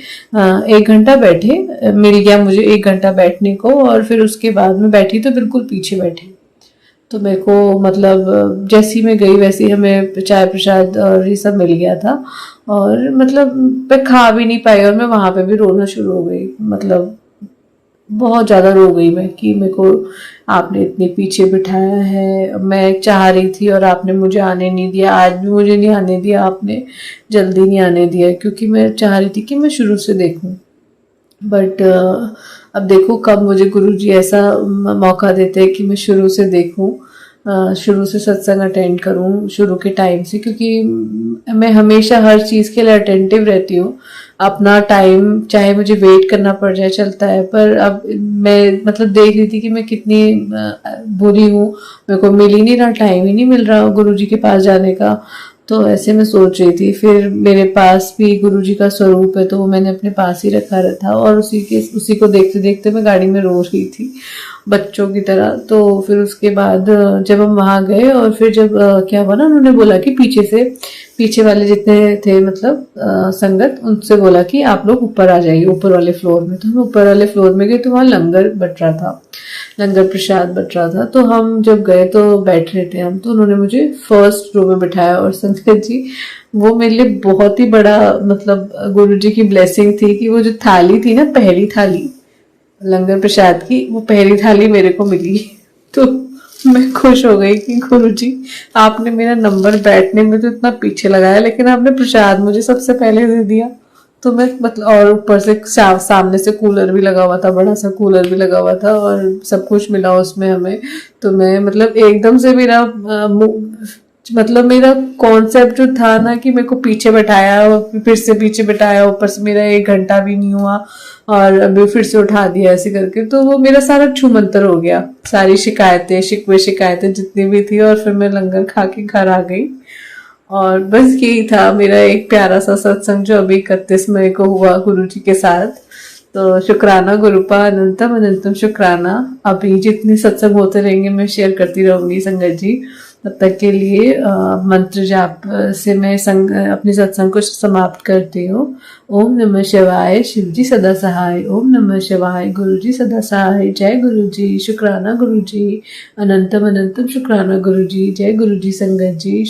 1 घंटा बैठे, मिल गया मुझे 1 घंटा बैठने को। और फिर उसके बाद में बैठी तो बिल्कुल पीछे बैठी। तो मेरे को मतलब जैसी मैं गई वैसे ही हमें चाय प्रसाद और ये सब मिल गया था। और मतलब मैं खा भी नहीं पाई, और मैं वहां पे भी रोना शुरू हो गई। मतलब बहुत ज्यादा रो गई मैं कि मेरे को आपने इतने पीछे बिठाया है, मैं चाह रही थी और आपने मुझे आने नहीं दिया, आज भी मुझे नहीं आने दिया आपने, जल्दी नहीं आने दिया, क्योंकि मैं चाह रही थी कि मैं शुरू से देखूं। बट अब देखो कब मुझे गुरुजी ऐसा मौका देते हैं कि मैं शुरू से देखूं, शुरू से सत्संग अटेंड करूं शुरू के टाइम से, क्योंकि मैं हमेशा हर चीज के लिए अटेंटिव रहती हूँ। अपना टाइम चाहे मुझे वेट करना पड़ जाए चलता है, पर अब मैं मतलब देख रही थी कि मैं कितनी बुरी हूँ, मेरे को मिल ही नहीं रहा, टाइम ही नहीं मिल रहा गुरुजी के पास जाने का। तो ऐसे मैं सोच रही थी, फिर मेरे पास भी गुरुजी का स्वरूप है तो वो मैंने अपने पास ही रखा था, और उसी को देखते देखते मैं गाड़ी में रो रही थी बच्चों की तरह। तो फिर उसके बाद जब हम वहां गए, और फिर जब क्या हुआ ना, उन्होंने बोला कि पीछे वाले जितने थे मतलब संगत, उनसे बोला कि आप लोग ऊपर आ जाइए ऊपर वाले फ्लोर में। तो हम ऊपर वाले फ्लोर में गए, तो वहाँ लंगर बट रहा था, लंगर प्रसाद बट रहा था। तो हम जब गए तो बैठ रहे थे हम, तो उन्होंने मुझे फर्स्ट रो में बिठाया। और संगत जी, वो मेरे लिए बहुत ही बड़ा मतलब गुरु जी की ब्लेसिंग थी कि वो जो थाली थी ना, पहली थाली लंगर प्रसाद की, वो पहली थाली मेरे को मिली। तो मैं खुश हो गई कि गुरुजी आपने मेरा नंबर बैठने में तो इतना पीछे लगाया, लेकिन आपने प्रसाद मुझे सबसे पहले दे दिया। तो मैं मतलब, और ऊपर से सामने से कूलर भी लगा हुआ था, बड़ा सा कूलर भी लगा हुआ था, और सब कुछ मिला उसमें हमें। तो मैं मतलब एकदम से मेरा मतलब मेरा कॉन्सेप्ट जो था ना कि मेरे को पीछे बैठाया और फिर से पीछे बैठाया, ऊपर से मेरा 1 घंटा भी नहीं हुआ और अभी फिर से उठा दिया ऐसे करके, तो वो मेरा सारा छूमंतर हो गया, सारी शिकायतें जितनी भी थी। और फिर मैं लंगर खा के घर आ गई। और बस यही था मेरा एक प्यारा सा सत्संग जो अभी 31 मई को हुआ गुरु जी के साथ। तो शुक्राना गुरुपा, अनंतम अनंतम शुक्राना। अभी जितने सत्संग होते रहेंगे मैं शेयर करती रहूंगी संगत जी। तब तक के लिए मंत्र जाप से मैं अपने सत्संग को समाप्त करती हूँ। ओम नमः शिवाय, शिव जी सदा सहाय। ओम नमः शिवाय, गुरु जी सदा सहाय। जय गुरु जी, शुक्राना गुरु जी, अनंतम अनंतम शुक्राना गुरु जी। जय गुरु जी संगत जी,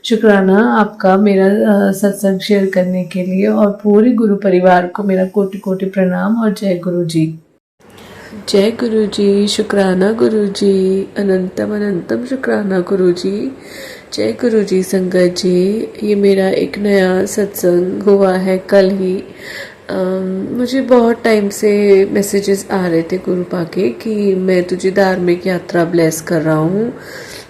शुक्राना आपका मेरा सत्संग शेयर करने के लिए, और पूरे गुरु परिवार को मेरा कोटि कोटि प्रणाम और जय गुरु जी। जय गुरु जी, शुक्राना गुरु जी, अनंतम अनंतम शुक्राना गुरु जी। जय गुरु जी संगत जी। ये मेरा एक नया सत्संग हुआ है कल ही। मुझे बहुत टाइम से मैसेजेस आ रहे थे गुरुपा के कि मैं तुझे धार्मिक यात्रा ब्लेस कर रहा हूँ,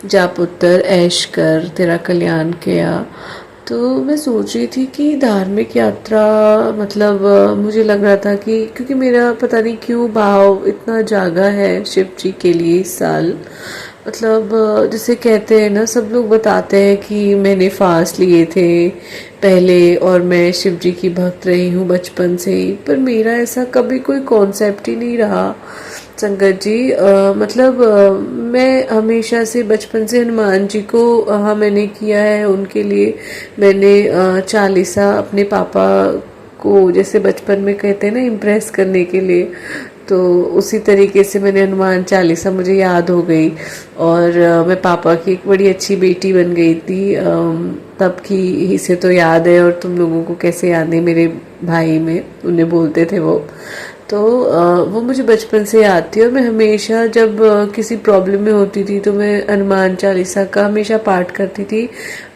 जा पुत्र ऐश कर, तेरा कल्याण किया। तो मैं सोच रही थी कि धार्मिक यात्रा मतलब मुझे लग रहा था कि क्योंकि मेरा पता नहीं क्यों भाव इतना जागा है शिव जी के लिए इस साल। मतलब जैसे कहते हैं ना, सब लोग बताते हैं कि मैंने फास्ट लिए थे पहले और मैं शिव जी की भक्त रही हूँ बचपन से ही, पर मेरा ऐसा कभी कोई कॉन्सेप्ट ही नहीं रहा संगत जी। मतलब मैं हमेशा से बचपन से हनुमान जी को हाँ मैंने किया है, उनके लिए मैंने चालीसा अपने पापा को जैसे बचपन में कहते हैं ना इम्प्रेस करने के लिए, तो उसी तरीके से मैंने हनुमान चालीसा मुझे याद हो गई। और मैं पापा की एक बड़ी अच्छी बेटी बन गई थी तब की इसे तो याद है, और तुम लोगों को कैसे याद नहीं, मेरे भाई में उन्हें बोलते थे वो। तो वो मुझे बचपन से याद थी। और मैं हमेशा जब किसी प्रॉब्लम में होती थी तो मैं हनुमान चालीसा का हमेशा पाठ करती थी।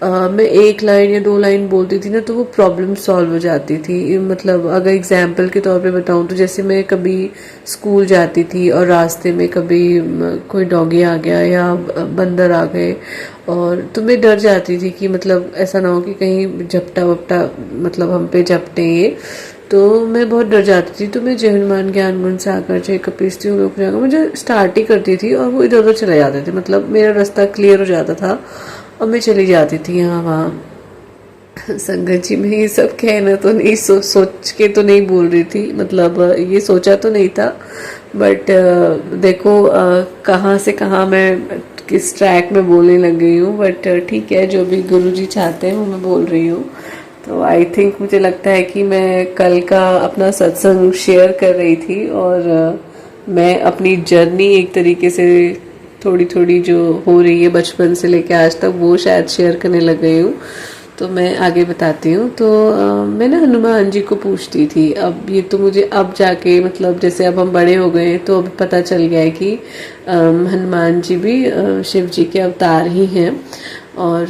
मैं 1 लाइन या 2 लाइन बोलती थी ना तो वो प्रॉब्लम सॉल्व हो जाती थी। मतलब अगर एग्जाम्पल के तौर पे बताऊँ तो जैसे मैं कभी स्कूल जाती थी और रास्ते में कभी कोई डॉगी आ गया या बंदर आ गए, और तो मैं डर जाती थी कि मतलब ऐसा ना हो कि कहीं झपटा वपटा मतलब हम पे झपटे ये, तो मैं बहुत डर जाती थी। तो मैं जय हनुमान ज्ञान गुण सागर जय कपीस लोक जागर मुझे स्टार्ट ही करती थी और वो इधर उधर चले जाते थे। मतलब मेरा रास्ता क्लियर हो जाता था और मैं चली जाती थी यहाँ वहाँ। संगत जी, मैं ये सब कहना तो नहीं सोच के तो नहीं बोल रही थी, मतलब ये सोचा तो नहीं था, बट देखो कहाँ से कहाँ मैं किस ट्रैक में बोलने लग गई हूँ। बट ठीक है, जो भी गुरुजी चाहते हैं वो मैं बोल रही हूँ। तो आई थिंक मुझे लगता है कि मैं कल का अपना सत्संग शेयर कर रही थी और मैं अपनी जर्नी एक तरीके से थोड़ी थोड़ी जो हो रही है बचपन से लेके आज तक वो शायद शेयर करने लग गई हूँ। तो मैं आगे बताती हूँ। तो मैं ना हनुमान जी को पूछती थी। अब ये तो मुझे अब जाके मतलब जैसे अब हम बड़े हो गए तो अब पता चल गया है कि हनुमान जी भी शिव जी के अवतार ही हैं। और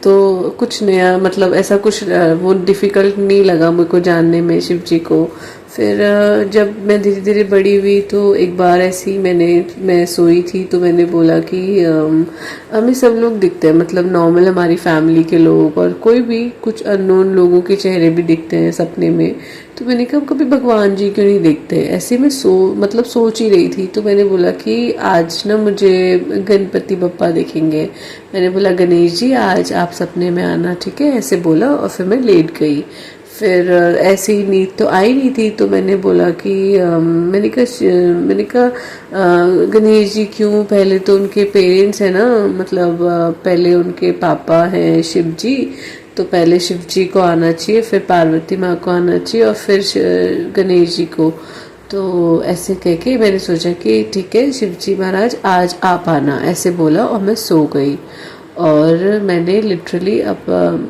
तो कुछ नया मतलब ऐसा कुछ वो डिफ़िकल्ट नहीं लगा मुझे को जानने में शिव जी को। फिर जब मैं धीरे धीरे बड़ी हुई तो एक बार ऐसी मैं सोई थी तो मैंने बोला कि हमें सब लोग दिखते हैं, मतलब नॉर्मल हमारी फैमिली के लोग और कोई भी कुछ अननोन लोगों के चेहरे भी दिखते हैं सपने में। तो मैंने कहा कभी भगवान जी क्यों नहीं दिखते। ऐसे में सोच ही रही थी। तो मैंने बोला कि आज ना मुझे गणपति बप्पा दिखेंगे। मैंने बोला गणेश जी आज आप सपने में आना, ठीक है, ऐसे बोला और फिर मैं लेट गई। फिर ऐसे ही नींद तो आई नहीं थी तो मैंने बोला कि मैंने कहा गणेश जी क्यों, पहले तो उनके पेरेंट्स हैं ना, मतलब पहले उनके पापा हैं शिव जी, तो पहले शिव जी को आना चाहिए, फिर पार्वती माँ को आना चाहिए और फिर गणेश जी को। तो ऐसे कह के मैंने सोचा कि ठीक है शिव जी महाराज आज आप आना, ऐसे बोला और मैं सो गई। और मैंने लिटरली अब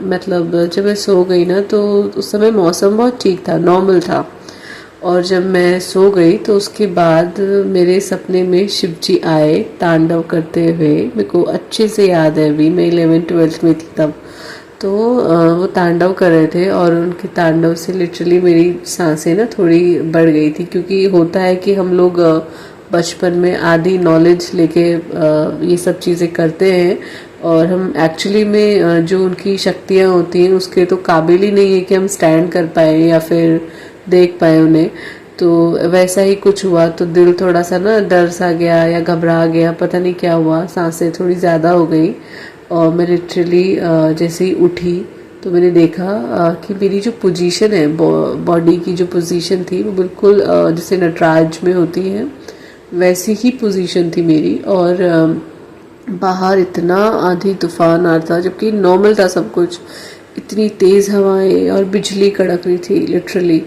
मतलब जब मैं सो गई ना तो उस समय मौसम बहुत ठीक था, नॉर्मल था। और जब मैं सो गई तो उसके बाद मेरे सपने में शिव जी आए तांडव करते हुए। मेरे को अच्छे से याद है, अभी मैं 11th-12th में थी तब। तो वो तांडव कर रहे थे और उनके तांडव से लिटरली मेरी सांसें ना थोड़ी बढ़ गई थी, क्योंकि होता है कि हम लोग बचपन में आधी नॉलेज लेके ये सब चीज़ें करते हैं और हम एक्चुअली में जो उनकी शक्तियाँ होती हैं उसके तो काबिल ही नहीं है कि हम स्टैंड कर पाए या फिर देख पाए उन्हें। तो वैसा ही कुछ हुआ तो दिल थोड़ा सा ना डर सा गया या घबरा गया, पता नहीं क्या हुआ, सांसें थोड़ी ज़्यादा हो गई। और मैं लिटरली जैसे ही उठी तो मैंने देखा कि मेरी जो पोजीशन है, बॉडी की जो पोजीशन थी वो बिल्कुल जैसे नटराज में होती है वैसी ही पोजीशन थी मेरी। और बाहर इतना आंधी तूफान आ रहा था जबकि नॉर्मल था सब कुछ, इतनी तेज़ हवाएं और बिजली कड़क रही थी लिटरली।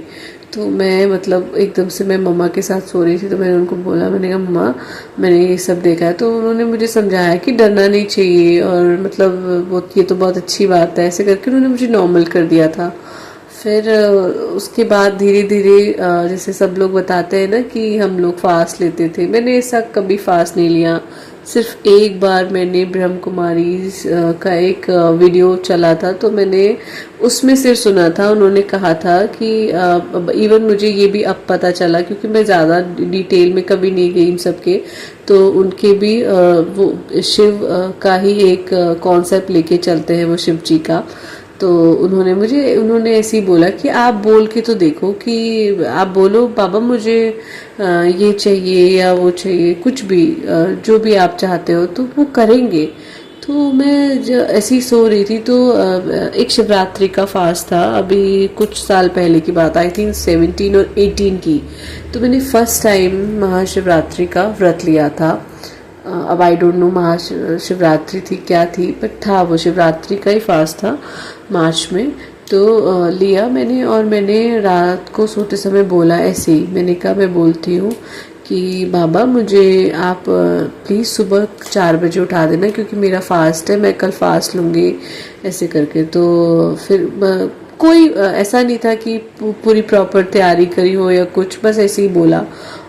तो मैं मतलब एकदम से मैं मम्मा के साथ सो रही थी तो मैंने उनको बोला, मैंने कहा मम्मा मैंने ये सब देखा है। तो उन्होंने मुझे समझाया कि डरना नहीं चाहिए और मतलब वो ये तो बहुत अच्छी बात है, ऐसे करके उन्होंने मुझे नॉर्मल कर दिया था। फिर उसके बाद धीरे धीरे जैसे सब लोग बताते हैं ना कि हम लोग फास्ट लेते थे, मैंने ऐसा कभी फास्ट नहीं लिया। सिर्फ एक बार मैंने ब्रह्म कुमारी का एक वीडियो चला था तो मैंने उसमें सिर्फ सुना था, उन्होंने कहा था कि इवन मुझे ये भी अब पता चला क्योंकि मैं ज़्यादा डिटेल में कभी नहीं गई इन सब के, तो उनके भी वो शिव का ही एक कॉन्सेप्ट लेके चलते हैं वो शिव जी का। तो उन्होंने ऐसे ही बोला कि आप बोल के तो देखो, कि आप बोलो बाबा मुझे ये चाहिए या वो चाहिए, कुछ भी जो भी आप चाहते हो तो वो करेंगे। तो मैं ऐसी ही सो रही थी तो एक शिवरात्रि का फास्ट था, अभी कुछ साल पहले की बात, आई थिंक 17 और 18 की। तो मैंने फर्स्ट टाइम महाशिवरात्रि का व्रत लिया था। अब आई डोंट नो महाशिवरात्रि थी क्या थी, बट था वो शिवरात्रि का ही फास्ट था मार्च में। तो लिया मैंने और मैंने रात को सोते समय बोला ऐसे ही, मैंने कहा मैं बोलती हूँ कि बाबा मुझे आप प्लीज़ सुबह 4 बजे उठा देना क्योंकि मेरा फास्ट है, मैं कल फास्ट लूँगी, ऐसे करके। तो फिर कोई ऐसा नहीं था कि पूरी प्रॉपर तैयारी करी हो या कुछ, बस ऐसे ही बोला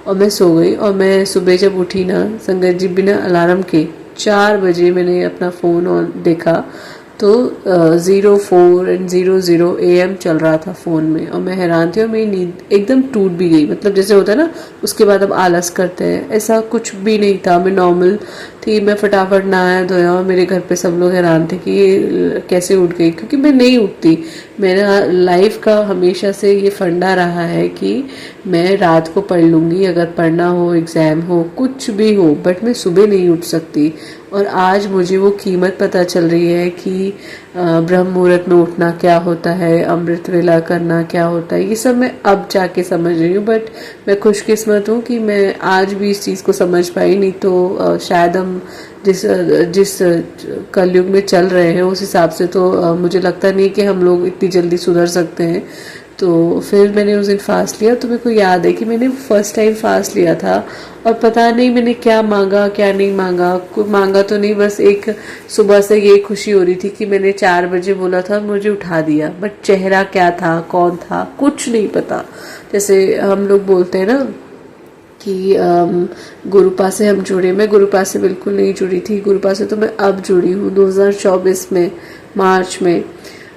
और मैं सो गई। और मैं सुबह जब उठी ना संगत जी, बिना अलार्म के 4 बजे मैंने अपना फ़ोन ऑन देखा तो 04:00 AM चल रहा था फ़ोन में, और मैं हैरान थी और मेरी नींद एकदम टूट भी गई। मतलब जैसे होता है ना उसके बाद अब आलस करते हैं, ऐसा कुछ भी नहीं था। मैं नॉर्मल थी, मैं फटाफट नहाया धोया और मेरे घर पे सब लोग हैरान थे कि ये कैसे उठ गई, क्योंकि मैं नहीं उठती। मेरा लाइफ का हमेशा से ये फंडा रहा है कि मैं रात को पढ़ लूँगी, अगर पढ़ना हो, एग्ज़ाम हो, कुछ भी हो, बट मैं सुबह नहीं उठ सकती। और आज मुझे वो कीमत पता चल रही है कि ब्रह्म मुहूर्त में उठना क्या होता है, अमृत वेला करना क्या होता है, ये सब मैं अब जाके समझ रही हूँ। बट मैं खुशकिस्मत हूँ कि मैं आज भी इस चीज़ को समझ पाई, नहीं तो शायद हम जिस कलयुग में चल रहे हैं उस हिसाब से तो मुझे लगता नहीं कि हम लोग इतनी जल्दी सुधर सकते हैं। तो फिर मैंने उस दिन फास्ट लिया, तो मेरे को याद है कि मैंने फर्स्ट टाइम फास्ट लिया था और पता नहीं मैंने क्या मांगा क्या नहीं मांगा, कोई मांगा तो नहीं, बस एक सुबह से ये खुशी हो रही थी कि मैंने 4 बजे बोला था, मुझे उठा दिया। बट चेहरा क्या था, कौन था, कुछ नहीं पता। जैसे हम लोग बोलते हैं ना कि गुरुपा से हम जुड़े, मैं गुरुपा से बिल्कुल नहीं जुड़ी थी। गुरुपा से तो मैं अब जुड़ी हूँ 2024 में, मार्च में।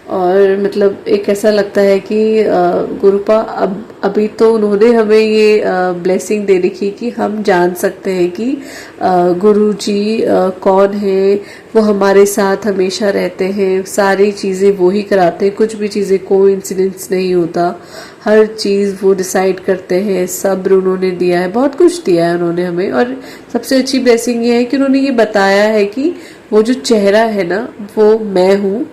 और मतलब एक ऐसा लगता है कि गुरुपा अभी तो उन्होंने हमें ये ब्लेसिंग दे रखी कि हम जान सकते हैं कि गुरु जी कौन है। वो हमारे साथ हमेशा रहते हैं, सारी चीज़ें वो ही कराते हैं, कुछ भी चीज़ें कोइंसिडेंस नहीं होता, हर चीज़ वो डिसाइड करते हैं। सब्र उन्होंने दिया है, बहुत कुछ दिया है उन्होंने हमें। और सबसे अच्छी ब्लेसिंग ये है कि उन्होंने ये बताया है कि वो जो चेहरा है ना, वो मैं हूँ,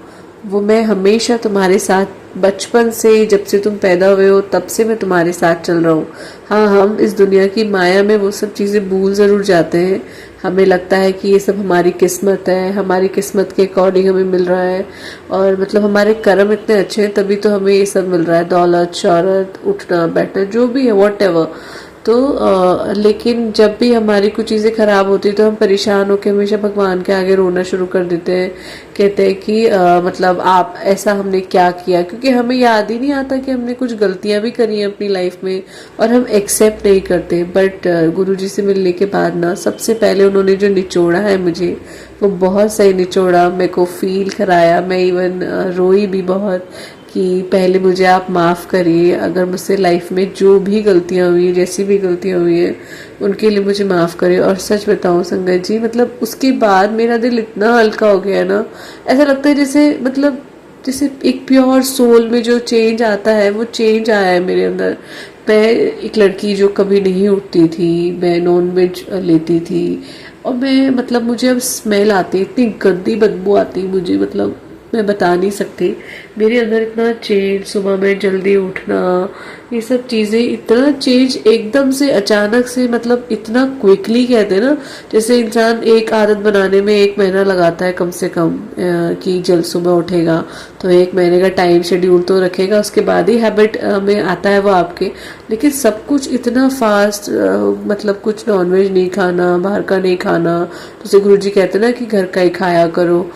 वो मैं हमेशा तुम्हारे साथ, बचपन से, जब से तुम पैदा हुए हो तब से मैं तुम्हारे साथ चल रहा हूँ। हाँ, हम इस दुनिया की माया में वो सब चीज़ें भूल ज़रूर जाते हैं। हमें लगता है कि ये सब हमारी किस्मत है, हमारी किस्मत के अकॉर्डिंग हमें मिल रहा है, और मतलब हमारे कर्म इतने अच्छे हैं तभी तो हमें ये सब मिल रहा है, दौलत, शौहरत, उठना बैठना, जो भी है, वॉट एवर। तो लेकिन जब भी हमारी कुछ चीज़ें ख़राब होती है तो हम परेशान होकर हमेशा भगवान के आगे रोना शुरू कर देते हैं। कहते हैं कि मतलब आप ऐसा हमने क्या किया, क्योंकि हमें याद ही नहीं आता कि हमने कुछ गलतियां भी करी हैं अपनी लाइफ में और हम एक्सेप्ट नहीं करते। बट गुरुजी से मिलने के बाद ना, सबसे पहले उन्होंने जो निचोड़ा है मुझे, वो बहुत सही निचोड़ा, मेरे को फील कराया। मैं इवन रोई भी बहुत कि पहले मुझे आप माफ़ करिए, अगर मुझसे लाइफ में जो भी गलतियाँ हुई, जैसी भी गलतियाँ हुई हैं, उनके लिए मुझे माफ़ करिए। और सच बताऊँ संगत जी, मतलब उसके बाद मेरा दिल इतना हल्का हो गया ना, ऐसा लगता है जैसे मतलब जैसे एक प्योर सोल में जो चेंज आता है, वो चेंज आया है मेरे अंदर। मैं एक लड़की जो कभी नहीं उठती थी, मैं नॉन वेज लेती थी, और मैं मतलब मुझे अब स्मेल आती, इतनी गंदी बदबू आती मुझे, मतलब मैं बता नहीं सकती। मेरे अंदर इतना चेंज, सुबह में जल्दी उठना, ये सब चीज़ें, इतना चेंज एकदम से, अचानक से, मतलब इतना क्विकली, कहते हैं ना जैसे इंसान एक आदत बनाने में 1 महीना लगाता है कम से कम, कि जल्द सुबह उठेगा, तो 1 महीने का टाइम शेड्यूल तो रखेगा, उसके बाद ही हैबिट में आता है वो आपके। लेकिन सब कुछ इतना फास्ट, मतलब कुछ नॉनवेज नहीं खाना, बाहर का नहीं खाना, जैसे गुरुजी कहते हैं ना कि घर का ही खाया करो,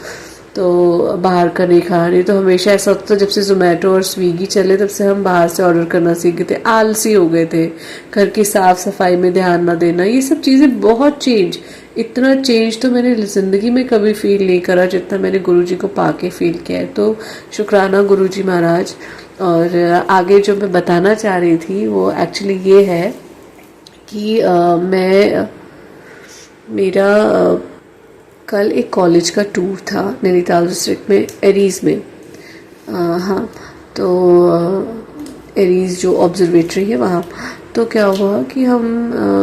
तो बाहर का नहीं खा रही। तो हमेशा ऐसा होता था, जब से जोमेटो और स्विगी चले तब से हम बाहर से ऑर्डर करना सीख गए थे, आलसी हो गए थे, घर की साफ सफाई में ध्यान ना देना, ये सब चीज़ें बहुत चेंज, इतना चेंज तो मैंने ज़िंदगी में कभी फील नहीं करा जितना मैंने गुरुजी को पाके फील किया है। तो शुक्राना गुरुजी महाराज। और आगे जो मैं बताना चाह रही थी वो एक्चुअली ये है कि मेरा कल एक कॉलेज का टूर था नैनीताल डिस्ट्रिक्ट में, एरीज़ में। हाँ, तो एरीज़ जो ऑब्जर्वेटरी है वहाँ। तो क्या हुआ कि हम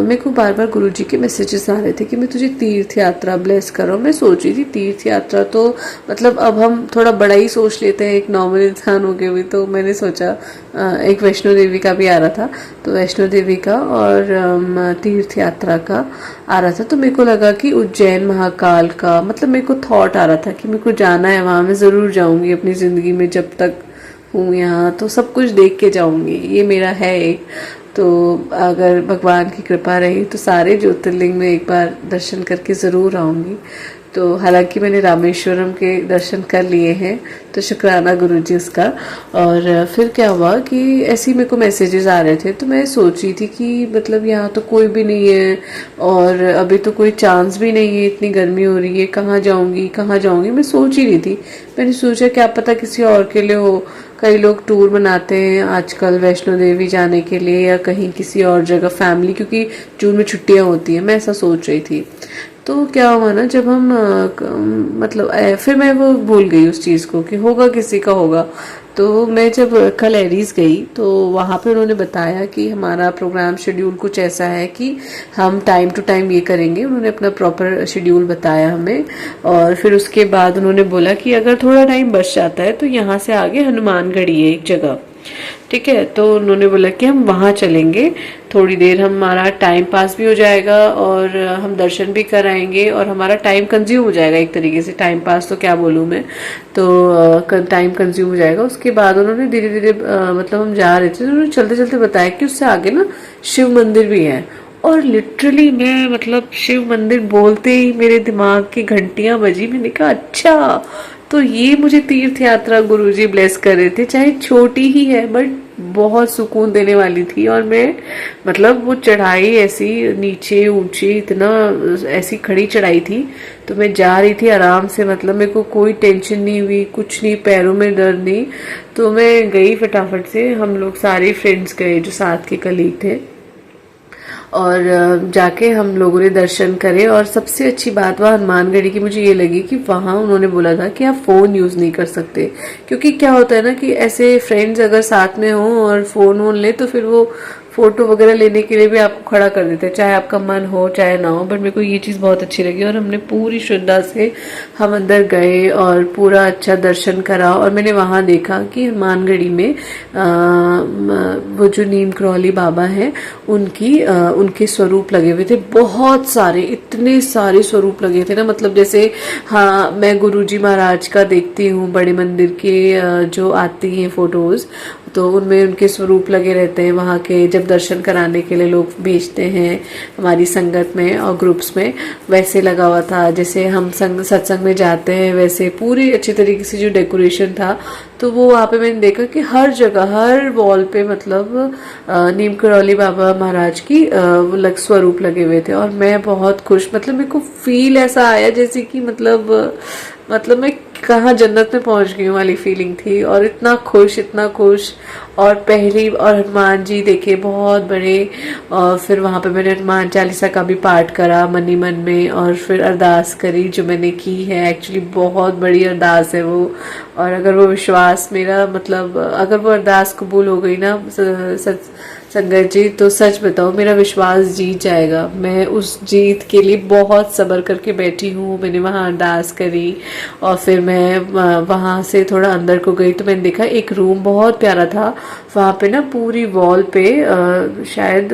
मेरे को बार बार गुरुजी के मैसेजेस आ रहे थे कि मैं तुझे तीर्थ यात्रा ब्लेस कर रहा हूँ। मैं सोच रही थी तीर्थ यात्रा तो मतलब अब हम थोड़ा बड़ा ही सोच लेते हैं एक नॉर्मल इंसान हो के भी। तो मैंने सोचा एक वैष्णो देवी का भी आ रहा था, तो वैष्णो देवी का और तीर्थ यात्रा का आ रहा था। तो मेरे को लगा कि उज्जैन महाकाल का, मतलब मेरे को थॉट आ रहा था कि मेरे को जाना है वहाँ, मैं ज़रूर जाऊँगी अपनी ज़िंदगी में, जब तक हूँ यहाँ तो सब कुछ देख के जाऊँगी, ये मेरा है एक। तो अगर भगवान की कृपा रही तो सारे ज्योतिर्लिंग में एक बार दर्शन करके ज़रूर आऊँगी। तो हालांकि मैंने रामेश्वरम के दर्शन कर लिए हैं, तो शुक्राना गुरुजी उसका। और फिर क्या हुआ कि ऐसे ही मेरे को मैसेजेस आ रहे थे, तो मैं सोच रही थी कि मतलब यहाँ तो कोई भी नहीं है और अभी तो कोई चांस भी नहीं है, इतनी गर्मी हो रही है, कहाँ जाऊँगी मैं सोच ही रही थी। मैंने सोचा क्या पता किसी और के लिए हो, कई लोग टूर बनाते हैं आजकल वैष्णो देवी जाने के लिए या कहीं किसी और जगह फैमिली, क्योंकि जून में छुट्टियां होती हैं, मैं ऐसा सोच रही थी। तो क्या हुआ ना, जब हम फिर मैं वो भूल गई उस चीज़ को कि होगा किसी का होगा। तो मैं जब कल एरीज गई तो वहाँ पे उन्होंने बताया कि हमारा प्रोग्राम शेड्यूल कुछ ऐसा है कि हम टाइम टू टाइम ये करेंगे। उन्होंने अपना प्रॉपर शेड्यूल बताया हमें, और फिर उसके बाद उन्होंने बोला कि अगर थोड़ा टाइम बच जाता है तो यहाँ से आगे हनुमानगढ़ी है एक जगह, ठीक है। तो उन्होंने बोला कि हम वहाँ चलेंगे, थोड़ी देर हमारा टाइम पास भी हो जाएगा और हम दर्शन भी कराएंगे और हमारा टाइम कंज्यूम हो जाएगा, एक तरीके से टाइम पास तो क्या बोलूँ मैं, तो टाइम कंज्यूम हो जाएगा। उसके बाद उन्होंने धीरे धीरे मतलब हम जा रहे थे, उन्होंने चलते चलते बताया कि उससे आगे ना शिव मंदिर भी है। और लिटरली मैं मतलब शिव मंदिर बोलते ही मेरे दिमाग की घंटियां बजी। मैंने कहा अच्छा, तो ये मुझे तीर्थ यात्रा गुरुजी ब्लेस कर रहे थे, चाहे छोटी ही है बट बहुत सुकून देने वाली थी। और मैं मतलब वो चढ़ाई ऐसी नीचे ऊंची, इतना ऐसी खड़ी चढ़ाई थी, तो मैं जा रही थी आराम से, मतलब मेरे को कोई टेंशन नहीं हुई, कुछ नहीं, पैरों में दर्द नहीं। तो मैं गई फटाफट से, हम लोग सारे फ्रेंड्स गए जो साथ के कलीग थे, और जाके हम लोगों ने दर्शन करे। और सबसे अच्छी बात वह हनुमानगढ़ी की मुझे ये लगी कि वहाँ उन्होंने बोला था कि आप फ़ोन यूज़ नहीं कर सकते, क्योंकि क्या होता है ना कि ऐसे फ्रेंड्स अगर साथ में हों और फ़ोन वोन ले तो फिर वो फोटो वगैरह लेने के लिए भी आपको खड़ा कर देते हैं, चाहे आपका मन हो चाहे ना हो। बट मेरे को ये चीज़ बहुत अच्छी लगी और हमने पूरी श्रद्धा से हम अंदर गए और पूरा अच्छा दर्शन करा। और मैंने वहाँ देखा कि हनुमानगढ़ी में वो जो नीम करौली बाबा हैं उनके स्वरूप लगे हुए थे, बहुत सारे, इतने सारे स्वरूप लगे थे ना, मतलब जैसे हाँ मैं गुरुजी महाराज का देखती हूँ बड़े मंदिर के जो आती हैं फोटोज, तो उनमें उनके स्वरूप लगे रहते हैं वहाँ के, जब दर्शन कराने के लिए लोग भेजते हैं हमारी संगत में और ग्रुप्स में, वैसे लगा हुआ था जैसे हम सत्संग में जाते हैं, वैसे पूरी अच्छी तरीके से जो डेकोरेशन था। तो वो वहाँ पे मैंने देखा कि हर जगह हर वॉल पे मतलब नीम करौली बाबा महाराज की स्वरूप लगे हुए थे। और मैं बहुत खुश, मतलब मेरे को फील ऐसा आया जैसे कि मतलब मैं कहाँ जन्नत में पहुंच गई हूँ वाली फीलिंग थी। और इतना खुश। और पहली और हनुमान जी देखे बहुत बड़े, और फिर वहाँ पे मैंने हनुमान चालीसा का भी पाठ करा मनी मन में, और फिर अरदास करी जो मैंने की है। एक्चुअली बहुत बड़ी अरदास है वो, और अगर वो विश्वास मेरा मतलब अगर वो अरदास कबूल हो गई ना संगत जी, तो सच बताओ मेरा विश्वास जीत जाएगा। मैं उस जीत के लिए बहुत सब्र करके बैठी हूँ। मैंने वहाँ अरदास करी और फिर मैं वहाँ से थोड़ा अंदर को गई तो मैंने देखा एक रूम बहुत प्यारा था। वहाँ पे ना पूरी वॉल पे शायद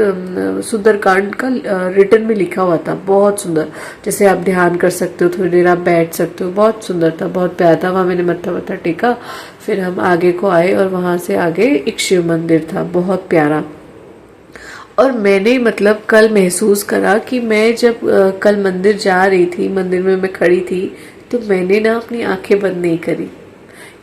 सुंदरकांड का रिटन में लिखा हुआ था, बहुत सुंदर, जैसे आप ध्यान कर सकते हो, थोड़ी देर आप बैठ सकते हो, बहुत सुंदर था, बहुत प्यारा था। वहाँ मैंने मत्था टेका, फिर हम आगे को आए और वहाँ से आगे एक शिव मंदिर था बहुत प्यारा। और मैंने मतलब कल महसूस करा कि मैं जब कल मंदिर जा रही थी, मंदिर में मैं खड़ी थी, तो मैंने ना अपनी आंखें बंद नहीं करी,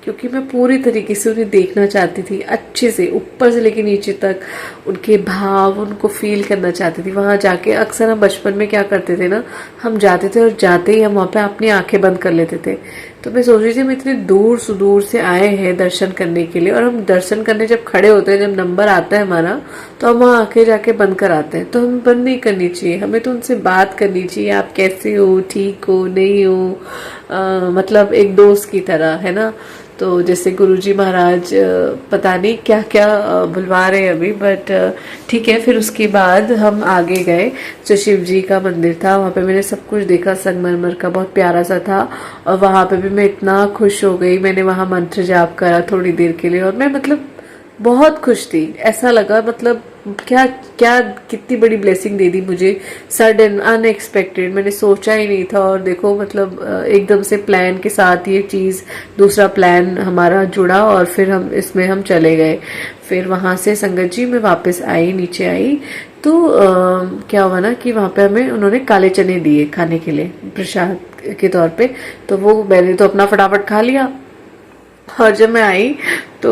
क्योंकि मैं पूरी तरीके से उन्हें देखना चाहती थी, अच्छे से ऊपर से लेके नीचे तक उनके भाव, उनको फील करना चाहती थी। वहाँ जाके अक्सर हम बचपन में क्या करते थे ना, हम जाते थे और जाते ही हम वहाँ पे अपनी आंखें बंद कर लेते थे। तो मैं सोच रही थी हम इतने दूर सुदूर से आए हैं दर्शन करने के लिए, और हम दर्शन करने जब खड़े होते हैं, जब नंबर आता है हमारा, तो हम वहाँ आंखें जाके बंद कर आते हैं। तो हमें बंद नहीं करनी चाहिए, हमें तो उनसे बात करनी चाहिए, आप कैसे हो, ठीक हो, नहीं हो, मतलब एक दोस्त की तरह, है ना। तो जैसे गुरुजी महाराज पता नहीं क्या क्या बुलवा रहे हैं अभी, बट ठीक है। फिर उसके बाद हम आगे गए, जो शिव जी का मंदिर था, वहाँ पे मैंने सब कुछ देखा, संगमरमर का, बहुत प्यारा सा था। और वहाँ पे भी मैं इतना खुश हो गई, मैंने वहाँ मंत्र जाप करा थोड़ी देर के लिए, और मैं मतलब बहुत खुश थी। ऐसा लगा मतलब क्या क्या कितनी बड़ी ब्लेसिंग दे दी मुझे, सडन अनएक्सपेक्टेड, मैंने सोचा ही नहीं था। और देखो मतलब एकदम से प्लान के साथ ये चीज़, दूसरा प्लान हमारा जुड़ा और फिर हम चले गए। फिर वहाँ से संगत जी मैं वापस आई, नीचे आई, तो क्या हुआ ना कि वहाँ पे हमें उन्होंने काले चने दिए खाने के लिए, प्रसाद के तौर पे। तो वो मैंने तो अपना फटाफट खा लिया। और जब मैं आई तो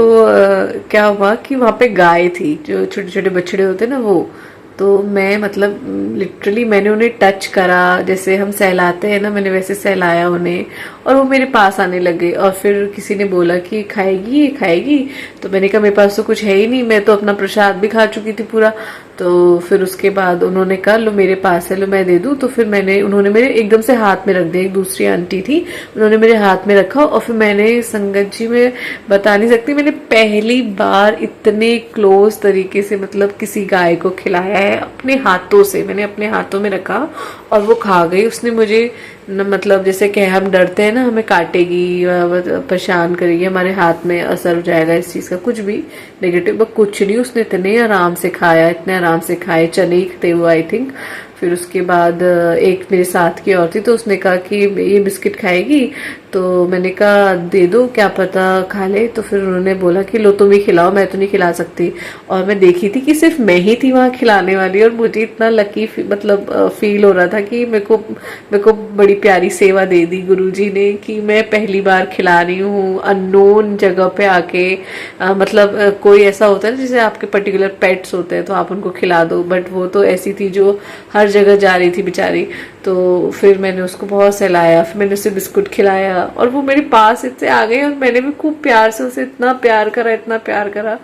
क्या हुआ कि वहाँ पे गाय थी, जो छोटे छोटे बछड़े होते ना वो। तो मैं मतलब लिटरली मैंने उन्हें टच करा, जैसे हम सहलाते हैं ना, मैंने वैसे सहलाया उन्हें, और वो मेरे पास आने लगे। और फिर किसी ने बोला कि खाएगी ये खाएगी, तो मैंने कहा मेरे पास तो कुछ है ही नहीं, मैं तो अपना प्रसाद भी खा चुकी थी पूरा। तो फिर उसके बाद उन्होंने कहा लो मेरे पास है, लो मैं दे दूं। तो फिर उन्होंने मेरे एकदम से हाथ में रख दिया, एक दूसरी आंटी थी, उन्होंने मेरे हाथ में रखा। और फिर मैंने संगत जी में बता नहीं सकती, मैंने पहली बार इतने क्लोज तरीके से मतलब किसी गाय को खिलाया है अपने हाथों से। मैंने अपने हाथों में रखा और वो खा गई। उसने मुझे मतलब जैसे कि हम डरते हैं ना हमें काटेगी, परेशान करेगी, हमारे हाथ में असर हो जाएगा इस चीज का, कुछ भी नेगेटिव, वो कुछ नहीं। उसने इतने आराम से खाया, इतने आराम से खाए, चने थे वो आई थिंक। फिर उसके बाद एक मेरे साथ की और थी, तो उसने कहा कि ये बिस्किट खाएगी, तो मैंने कहा दे दो, क्या पता खा ले। तो फिर उन्होंने बोला कि लो तुम ही खिलाओ, मैं तो नहीं खिला सकती। और मैं देखी थी कि सिर्फ मैं ही थी वहां खिलाने वाली, और मुझे इतना लकी मतलब फील हो रहा था कि मेरे को बड़ी प्यारी सेवा दे दी गुरुजी ने, कि मैं पहली बार खिला रही हूँ अननोन जगह पे आके। मतलब कोई ऐसा होता है ना जैसे आपके पर्टिकुलर पेट्स होते हैं तो आप उनको खिला दो, बट वो तो ऐसी थी जो हर जगह जा रही थी बेचारी। तो फिर मैंने उसको बहुत सहलाया, फिर मैंने उसे बिस्कुट खिलाया, और वो मेरे पास इससे आ गई, और मैंने भी खूब प्यार से उसे इतना प्यार करा, इतना प्यार करा,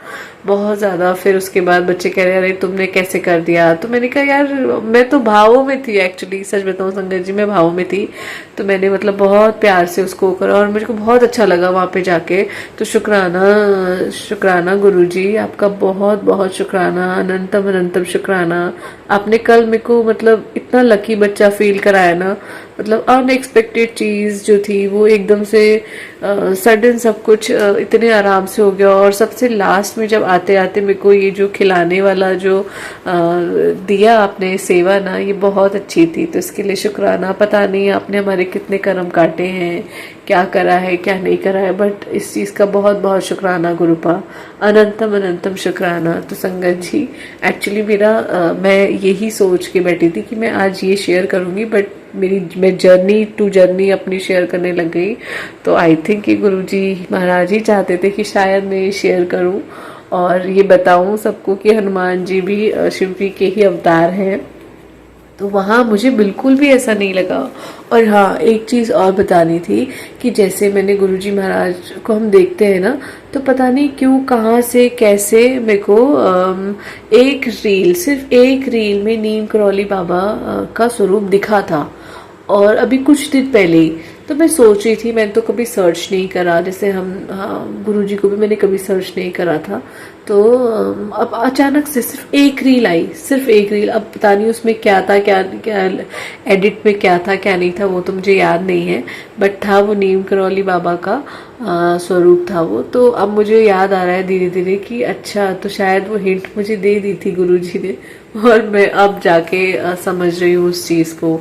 बहुत ज्यादा। फिर उसके बाद बच्चे कह रहे अरे तुमने कैसे कर दिया, तो मैंने कहा यार मैं तो भावों में थी, एक्चुअली सच बताऊं संगत जी, मैं भावों में थी। तो मैंने मतलब बहुत प्यार से उसको करा, और मुझे को बहुत अच्छा लगा वहां पे जाके। तो शुक्राना शुक्राना गुरुजी, आपका बहुत बहुत शुक्राना, अनंतम अनंतम शुक्राना। आपने कल मेरे को मतलब इतना लकी बच्चा फील कराया ना, मतलब अनएक्सपेक्टेड चीज जो थी वो एकदम से सडन सब कुछ इतने आराम से हो गया। और सबसे लास्ट में जब आते आते मेरे को ये जो खिलाने वाला जो दिया आपने सेवा ना, ये बहुत अच्छी थी। तो इसके लिए शुक्राना। पता नहीं आपने हमारे कितने कर्म काटे हैं, क्या करा है क्या नहीं करा है, बट इस चीज का बहुत बहुत शुक्राना गुरुपा, अनंतम अनंतम शुक्राना। तो संगत जी एक्चुअली मैं यही सोच के बैठी थी कि मैं आज ये शेयर करूंगी, बट मैं जर्नी अपनी शेयर करने लग गई। तो आई थिंक कि गुरुजी महाराज ही चाहते थे कि शायद मैं ये शेयर करूं और ये बताऊं सबको कि हनुमान जी भी शिव जी के ही अवतार हैं। तो वहाँ मुझे बिल्कुल भी ऐसा नहीं लगा। और हाँ, एक चीज़ और बतानी थी कि जैसे मैंने गुरुजी महाराज को हम देखते हैं ना, तो पता नहीं क्यों कहाँ से कैसे मेरे को सिर्फ एक रील में नीम करौली बाबा का स्वरूप दिखा था, और अभी कुछ दिन पहले ही। तो मैं सोच रही थी, मैंने तो कभी सर्च नहीं करा, जैसे गुरुजी को भी मैंने कभी सर्च नहीं करा था। तो अब अचानक से सिर्फ एक रील आई, सिर्फ एक रील। अब पता नहीं उसमें क्या था, क्या क्या एडिट में क्या था क्या नहीं था, वो तो मुझे याद नहीं है, बट था वो नीम करौली बाबा का स्वरूप था वो। तो अब मुझे याद आ रहा है धीरे धीरे कि अच्छा, तो शायद वो हिंट मुझे दे दी थी गुरुजी ने, और मैं अब जाके समझ रही हूँ उस चीज़ को।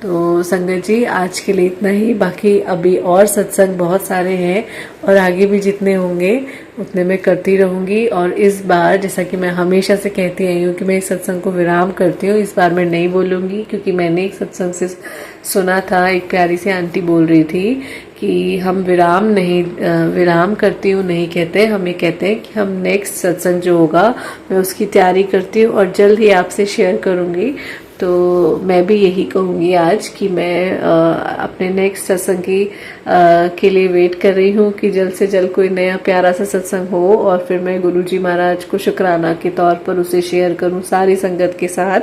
तो संगत जी आज के लिए इतना ही, बाकी अभी और सत्संग बहुत सारे हैं, और आगे भी जितने होंगे उतने मैं करती रहूंगी। और इस बार जैसा कि मैं हमेशा से कहती आई हूँ कि मैं इस सत्संग को विराम करती हूँ, इस बार मैं नहीं बोलूंगी, क्योंकि मैंने एक सत्संग से सुना था, एक प्यारी सी आंटी बोल रही थी कि हम विराम करती हूँ नहीं कहते, हम ये कहते हैं कि हम नेक्स्ट सत्संग जो होगा मैं उसकी तैयारी करती हूँ और जल्द ही आपसे शेयर करूंगी। तो मैं भी यही कहूँगी आज कि मैं अपने नेक्स्ट सत्संग के लिए वेट कर रही हूँ कि जल्द से जल्द कोई नया प्यारा सा सत्संग हो, और फिर मैं गुरुजी महाराज को शुक्राना के तौर पर उसे शेयर करूँ सारी संगत के साथ।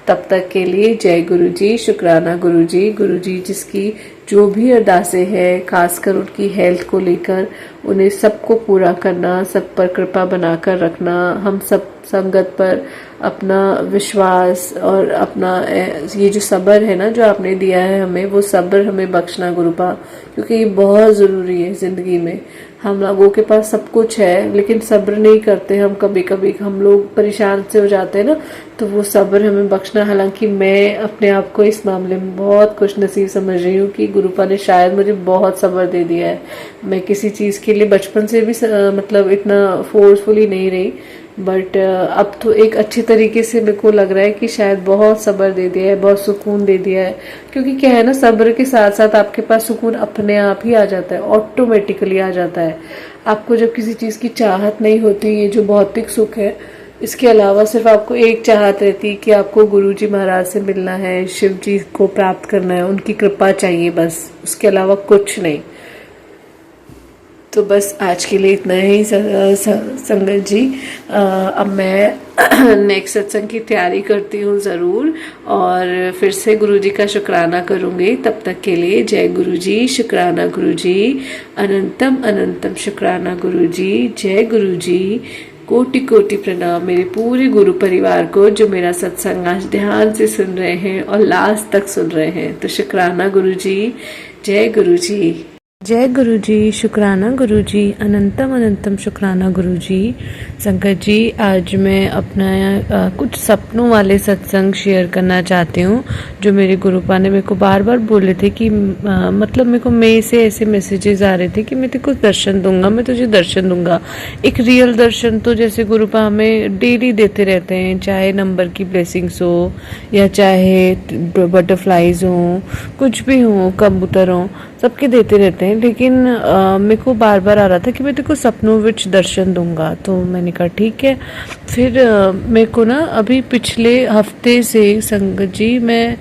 तब तक के लिए जय गुरुजी, शुक्राना गुरुजी। गुरुजी जिसकी जो भी अरदासें हैं, खासकर उनकी हेल्थ को लेकर, उन्हें सबको पूरा करना, सब पर कृपा बनाकर रखना, हम सब संगत पर अपना विश्वास और अपना ये जो सब्र है ना जो आपने दिया है हमें, वो सब्र हमें बख्शना गुरुपा, क्योंकि ये बहुत ज़रूरी है ज़िंदगी में। हम लोगों के पास सब कुछ है लेकिन सब्र नहीं करते हम, कभी कभी हम लोग परेशान से हो जाते हैं ना, तो वो सब्र हमें बख्शना। हालांकि मैं अपने आप को इस मामले में बहुत खुश नसीब समझ रही हूँ कि गुरुपा ने शायद मुझे बहुत सब्र दे दिया है। मैं किसी चीज़ के लिए बचपन से भी मतलब इतना फोर्सफुली नहीं रही, बट अब तो एक अच्छी तरीके से मेरे को लग रहा है कि शायद बहुत सब्र दे दिया है, बहुत सुकून दे दिया है। क्योंकि क्या है ना, सब्र के साथ साथ आपके पास सुकून अपने आप ही आ जाता है, ऑटोमेटिकली आ जाता है। आपको जब किसी चीज़ की चाहत नहीं होती, ये जो भौतिक सुख है, इसके अलावा सिर्फ आपको एक चाहत रहती है कि आपको गुरुजी महाराज से मिलना है, शिव जी को प्राप्त करना है, उनकी कृपा चाहिए, बस उसके अलावा कुछ नहीं। तो बस आज के लिए इतना ही संगत जी। अब मैं नेक्स्ट सत्संग की तैयारी करती हूँ ज़रूर, और फिर से गुरुजी का शुक्राना करूँगी। तब तक के लिए जय गुरुजी, शुक्राना गुरुजी, अनंतम अनंतम शुक्राना गुरुजी, जय गुरुजी, कोटि कोटि प्रणाम मेरे पूरे गुरु परिवार को जो मेरा सत्संग आज ध्यान से सुन रहे हैं और लास्ट तक सुन रहे हैं। तो शुक्राना गुरुजी, जय गुरुजी। जय गुरुजी, शुक्राना गुरुजी, अनंतम अनंतम शुक्राना गुरुजी। संगत जी, आज मैं अपना कुछ सपनों वाले सत्संग शेयर करना चाहती हूँ, जो मेरे गुरुपा ने मेरे को बार बार बोले थे कि मतलब मेरे को मेल से ऐसे मैसेजेस आ रहे थे कि मैं तेरे को दर्शन दूंगा, मैं तुझे दर्शन दूंगा। एक रियल दर्शन तो जैसे गुरुपा हमें डेली देते रहते हैं, चाहे नंबर की ब्लेसिंग्स हो या चाहे बटरफ्लाईज हो, कुछ भी हो, कबूतर हो, सबके देते रहते हैं। लेकिन मेरे को बार बार आ रहा था कि मैं तेरे को सपनों विच दर्शन दूंगा। तो मैंने कहा ठीक है। फिर मेरे को ना अभी पिछले हफ्ते से संगत जी, मैं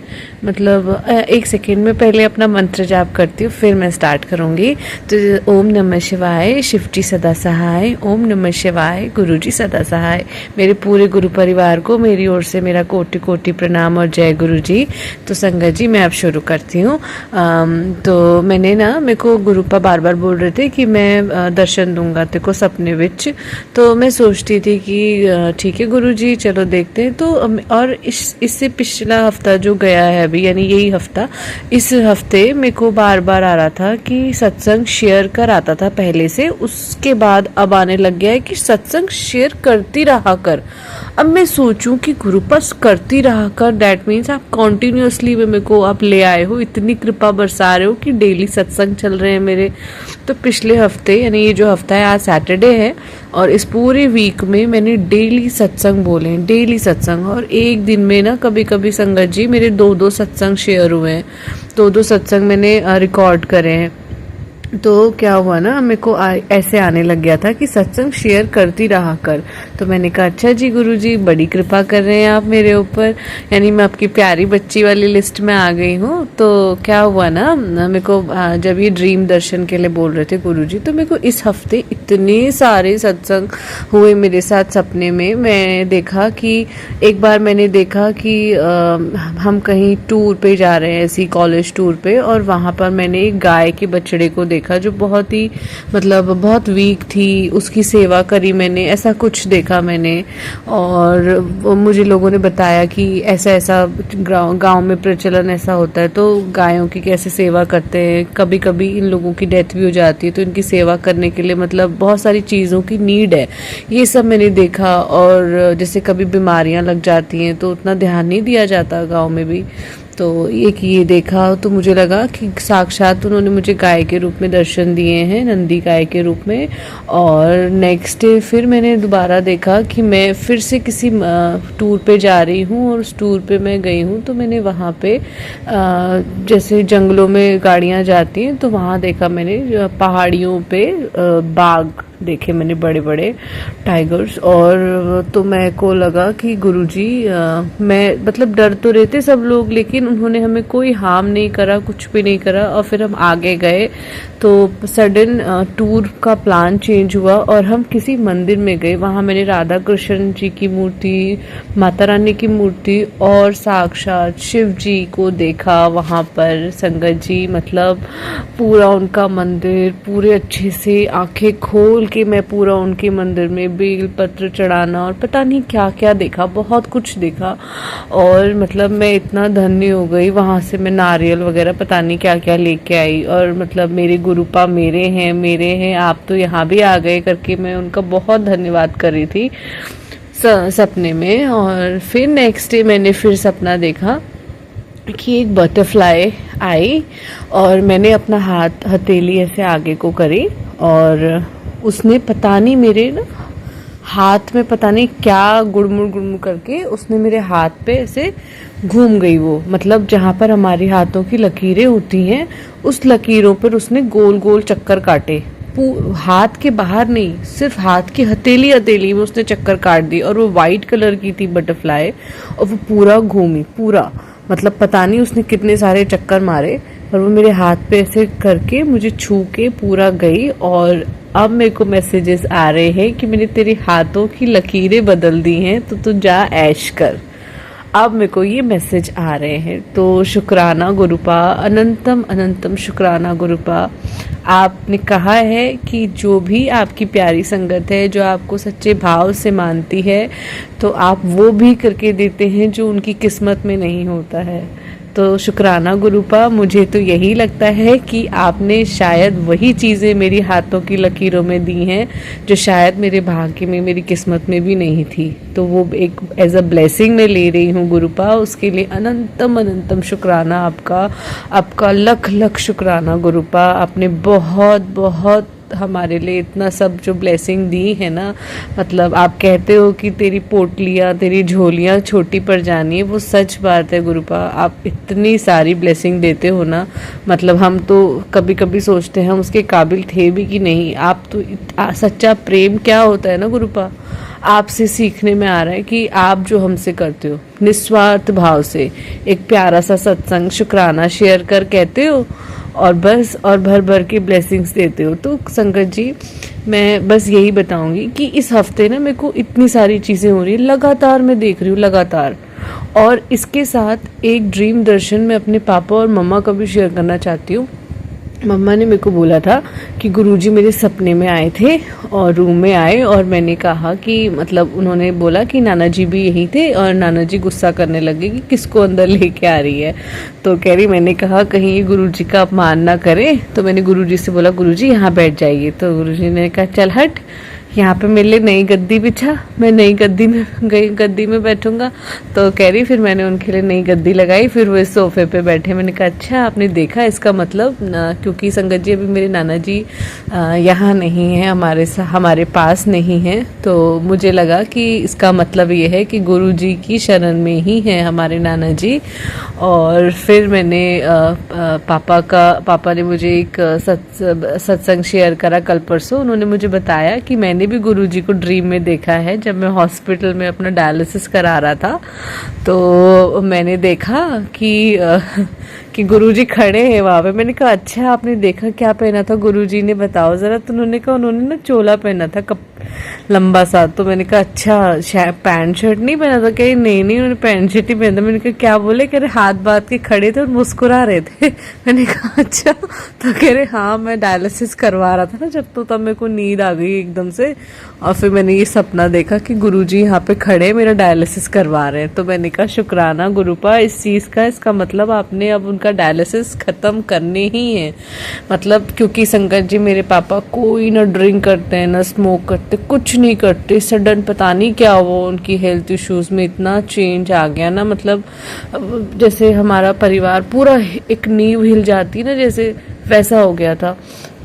मतलब एक सेकेंड में पहले अपना मंत्र जाप करती हूँ, फिर मैं स्टार्ट करूँगी। तो ओम नमः शिवाय, शिवजी सदा सहाय, ओम नमः शिवाय, गुरुजी सदा सहाय। मेरे पूरे गुरु परिवार को मेरी ओर से मेरा कोटि कोटि प्रणाम और जय गुरुजी। तो संगत जी, मैं अब शुरू करती हूँ। तो मैंने ना, मेरे को गुरुपा बार बार बोल रहे थे कि मैं दर्शन दूंगा तेरे को सपने विच। तो मैं सोचती थी कि ठीक है गुरुजी, चलो देखते हैं। तो और इससे पिछला हफ्ता जो गया है अभी, यानी यही हफ्ता, इस हफ्ते मेरे को बार बार आ रहा था कि सत्संग शेयर कर आता था पहले से, उसके बाद अब आने लग गया है कि सत्संग शेयर करती रहा कर। अब मैं सोचूं कि गुरुपास करती रहा कर, दैट मीन्स आप कॉन्टिन्यूसली में मेरे को आप ले आए हो, इतनी कृपा बरसा रहे हो कि डेली सत्संग चल रहे हैं मेरे। तो पिछले हफ्ते, यानी ये जो हफ्ता है, आज सैटरडे है, और इस पूरे वीक में मैंने डेली सत्संग बोले हैं, डेली सत्संग। और एक दिन में ना कभी कभी संगत जी मेरे 2-2 सत्संग शेयर हुए हैं, 2-2 सत्संग मैंने रिकॉर्ड करे हैं। तो क्या हुआ ना, मेरे को ऐसे आने लग गया था कि सत्संग शेयर करती रहा कर। तो मैंने कहा अच्छा जी गुरुजी, बड़ी कृपा कर रहे हैं आप मेरे ऊपर, यानी मैं आपकी प्यारी बच्ची वाली लिस्ट में आ गई हूँ। तो क्या हुआ ना, मेरे को जब ये ड्रीम दर्शन के लिए बोल रहे थे गुरुजी, तो मेरे को इस हफ्ते इतने सारे सत्संग हुए मेरे साथ सपने में। मैं देखा कि एक बार मैंने देखा कि हम कहीं टूर पे जा रहे हैं, ऐसी कॉलेज टूर पे, और वहाँ पर मैंने एक गाय के बछड़े को देखा जो बहुत ही मतलब बहुत वीक थी, उसकी सेवा करी मैंने, ऐसा कुछ देखा मैंने। और मुझे लोगों ने बताया कि ऐसा ऐसा गांव में प्रचलन ऐसा होता है, तो गायों की कैसे सेवा करते हैं। कभी कभी इन लोगों की डेथ भी हो जाती है, तो इनकी सेवा करने के लिए मतलब बहुत सारी चीज़ों की नीड है, ये सब मैंने देखा। और जैसे कभी बीमारियां लग जाती हैं तो उतना ध्यान नहीं दिया जाता गाँव में भी। तो ये देखा तो मुझे लगा कि साक्षात उन्होंने मुझे गाय के रूप में दर्शन दिए हैं, नंदी गाय के रूप में। और नेक्स्ट डे फिर मैंने दोबारा देखा कि मैं फिर से किसी टूर पे जा रही हूँ, और उस टूर पे मैं गई हूँ। तो मैंने वहाँ पे जैसे जंगलों में गाड़ियाँ जाती हैं, तो वहाँ देखा मैंने पहाड़ियों पे बाघ देखे मैंने, बड़े बड़े टाइगर्स। और तो मैं को लगा कि गुरुजी, मैं मतलब डर तो रहे थे सब लोग, लेकिन उन्होंने हमें कोई हार्म नहीं करा, कुछ भी नहीं करा। और फिर हम आगे गए तो सडन टूर का प्लान चेंज हुआ और हम किसी मंदिर में गए। वहाँ मैंने राधा कृष्ण जी की मूर्ति, माता रानी की मूर्ति और साक्षात शिव जी को देखा वहाँ पर। संगत जी मतलब पूरा उनका मंदिर, पूरे अच्छे से आंखें खोल कि मैं पूरा उनके मंदिर में बेल पत्र चढ़ाना और पता नहीं क्या क्या देखा, बहुत कुछ देखा। और मतलब मैं इतना धन्य हो गई, वहाँ से मैं नारियल वगैरह पता नहीं क्या क्या लेके आई। और मतलब मेरे गुरुपा मेरे हैं, आप तो यहाँ भी आ गए करके मैं उनका बहुत धन्यवाद कर रही थी सपने में। और फिर नेक्स्ट डे मैंने फिर सपना देखा कि एक बटरफ्लाई आई और मैंने अपना हथेली ऐसे आगे को करी और उसने पता नहीं मेरे ना हाथ में पता नहीं क्या गुड़मुड़ करके उसने मेरे हाथ पे ऐसे घूम गई वो, मतलब जहाँ पर हमारे हाथों की लकीरें होती हैं उस लकीरों पर उसने गोल गोल चक्कर काटे। हाथ के बाहर नहीं, सिर्फ हाथ की हथेली में उसने चक्कर काट दी, और वो वाइट कलर की थी बटरफ्लाई, और वो पूरा घूमी पूरा, मतलब पता नहीं उसने कितने सारे चक्कर मारे, और वो मेरे हाथ पे ऐसे करके मुझे छू के पूरा गई। और अब मेरे को मैसेजेस आ रहे हैं कि मैंने तेरे हाथों की लकीरें बदल दी हैं, तो तू जा ऐश कर। अब मेरे को ये मैसेज आ रहे हैं। तो शुक्राना गुरुपा, अनंतम अनंतम शुक्राना गुरुपा। आपने कहा है कि जो भी आपकी प्यारी संगत है, जो आपको सच्चे भाव से मानती है, तो आप वो भी करके देते हैं जो उनकी किस्मत में नहीं होता है। तो शुक्राना गुरुपा, मुझे तो यही लगता है कि आपने शायद वही चीज़ें मेरी हाथों की लकीरों में दी हैं जो शायद मेरे भाग्य में, मेरी किस्मत में भी नहीं थी। तो वो एक एज अ ब्लेसिंग मैं ले रही हूँ गुरुपा, उसके लिए अनंतम अनंतम शुक्राना आपका लख लख शुक्राना गुरुपा। आपने बहुत बहुत हमारे लिए इतना सब जो ब्लेसिंग दी है ना, मतलब आप कहते हो कि तेरी पोटलियाँ, तेरी झोलियाँ छोटी पड़ जानी है, वो सच बात है गुरुपा। आप इतनी सारी ब्लेसिंग देते हो ना, मतलब हम तो कभी कभी सोचते हैं हम उसके काबिल थे भी कि नहीं। आप तो सच्चा प्रेम क्या होता है ना गुरुपा, आपसे सीखने में आ रहा है कि आप जो हमसे करते हो निस्वार्थ भाव से एक प्यारा सा सत्संग शुक्राना शेयर कर कहते हो, और बस और भर भर के ब्लेसिंग्स देते हो। तो संगत जी, मैं बस यही बताऊंगी कि इस हफ्ते ना मेरे को इतनी सारी चीज़ें हो रही है, लगातार मैं देख रही हूँ लगातार। और इसके साथ एक ड्रीम दर्शन मैं अपने पापा और मम्मा का भी शेयर करना चाहती हूँ। मम्मा ने मेरे को बोला था कि गुरुजी मेरे सपने में आए थे और रूम में आए, और मैंने कहा कि मतलब उन्होंने बोला कि नाना जी भी यही थे, और नाना जी गुस्सा करने लगे कि किसको अंदर लेके आ रही है। तो कह रही, मैंने कहा कहीं ये गुरुजी का अपमान ना करे, तो मैंने गुरुजी से बोला गुरुजी यहाँ बैठ जाइए। तो गुरुजी ने कहा चल हट, यहाँ पे मेरे लिए नई गद्दी बिछा, मैं नई गद्दी में बैठूंगा। तो कह रही, फिर मैंने उनके लिए नई गद्दी लगाई, फिर वो इस सोफे पे बैठे। मैंने कहा अच्छा आपने देखा, इसका मतलब क्योंकि संगत जी अभी मेरे नाना जी यहाँ नहीं है, हमारे पास नहीं है, तो मुझे लगा कि इसका मतलब ये है कि गुरु जी की शरण में ही है हमारे नाना जी। और फिर मैंने पापा ने मुझे एक सत्संग शेयर करा कल परसों। उन्होंने मुझे बताया कि मैंने भी गुरुजी को ड्रीम में देखा है, जब मैं हॉस्पिटल में अपना डायलिसिस करा रहा था। तो मैंने देखा कि गुरुजी खड़े हैं वहाँ पे। मैंने कहा अच्छा आपने देखा, क्या पहना था गुरुजी ने बताओ ज़रा। तो उन्होंने कहा उन्होंने ना चोला पहना था लंबा सा। तो मैंने कहा अच्छा पैंट शर्ट नहीं पहना था। कह नहीं उन्होंने पैंट शर्ट ही पहना था। मैंने कहा क्या बोले? कह रहे हाथ बात के खड़े थे और मुस्कुरा रहे थे। मैंने कहा अच्छा। तो कह रहे हाँ मैं डायलिसिस करवा रहा था ना जब, तो तब मेरे को नींद आ गई एकदम से, और फिर मैंने ये सपना देखा कि गुरुजी यहाँ पे खड़े मेरा डायलिसिस करवा रहे हैं। तो मैंने कहा शुक्राना गुरुपा इस चीज़ का, इसका मतलब आपने अब उनका डायलिसिस ख़त्म करने ही है। मतलब क्योंकि संगत जी मेरे पापा कोई ना ड्रिंक करते हैं ना स्मोक करते, कुछ नहीं करते। सडन पता नहीं क्या वो उनकी हेल्थ इश्यूज़ में इतना चेंज आ गया ना, मतलब जैसे हमारा परिवार पूरा एक नींव हिल जाती ना जैसे, वैसा हो गया था।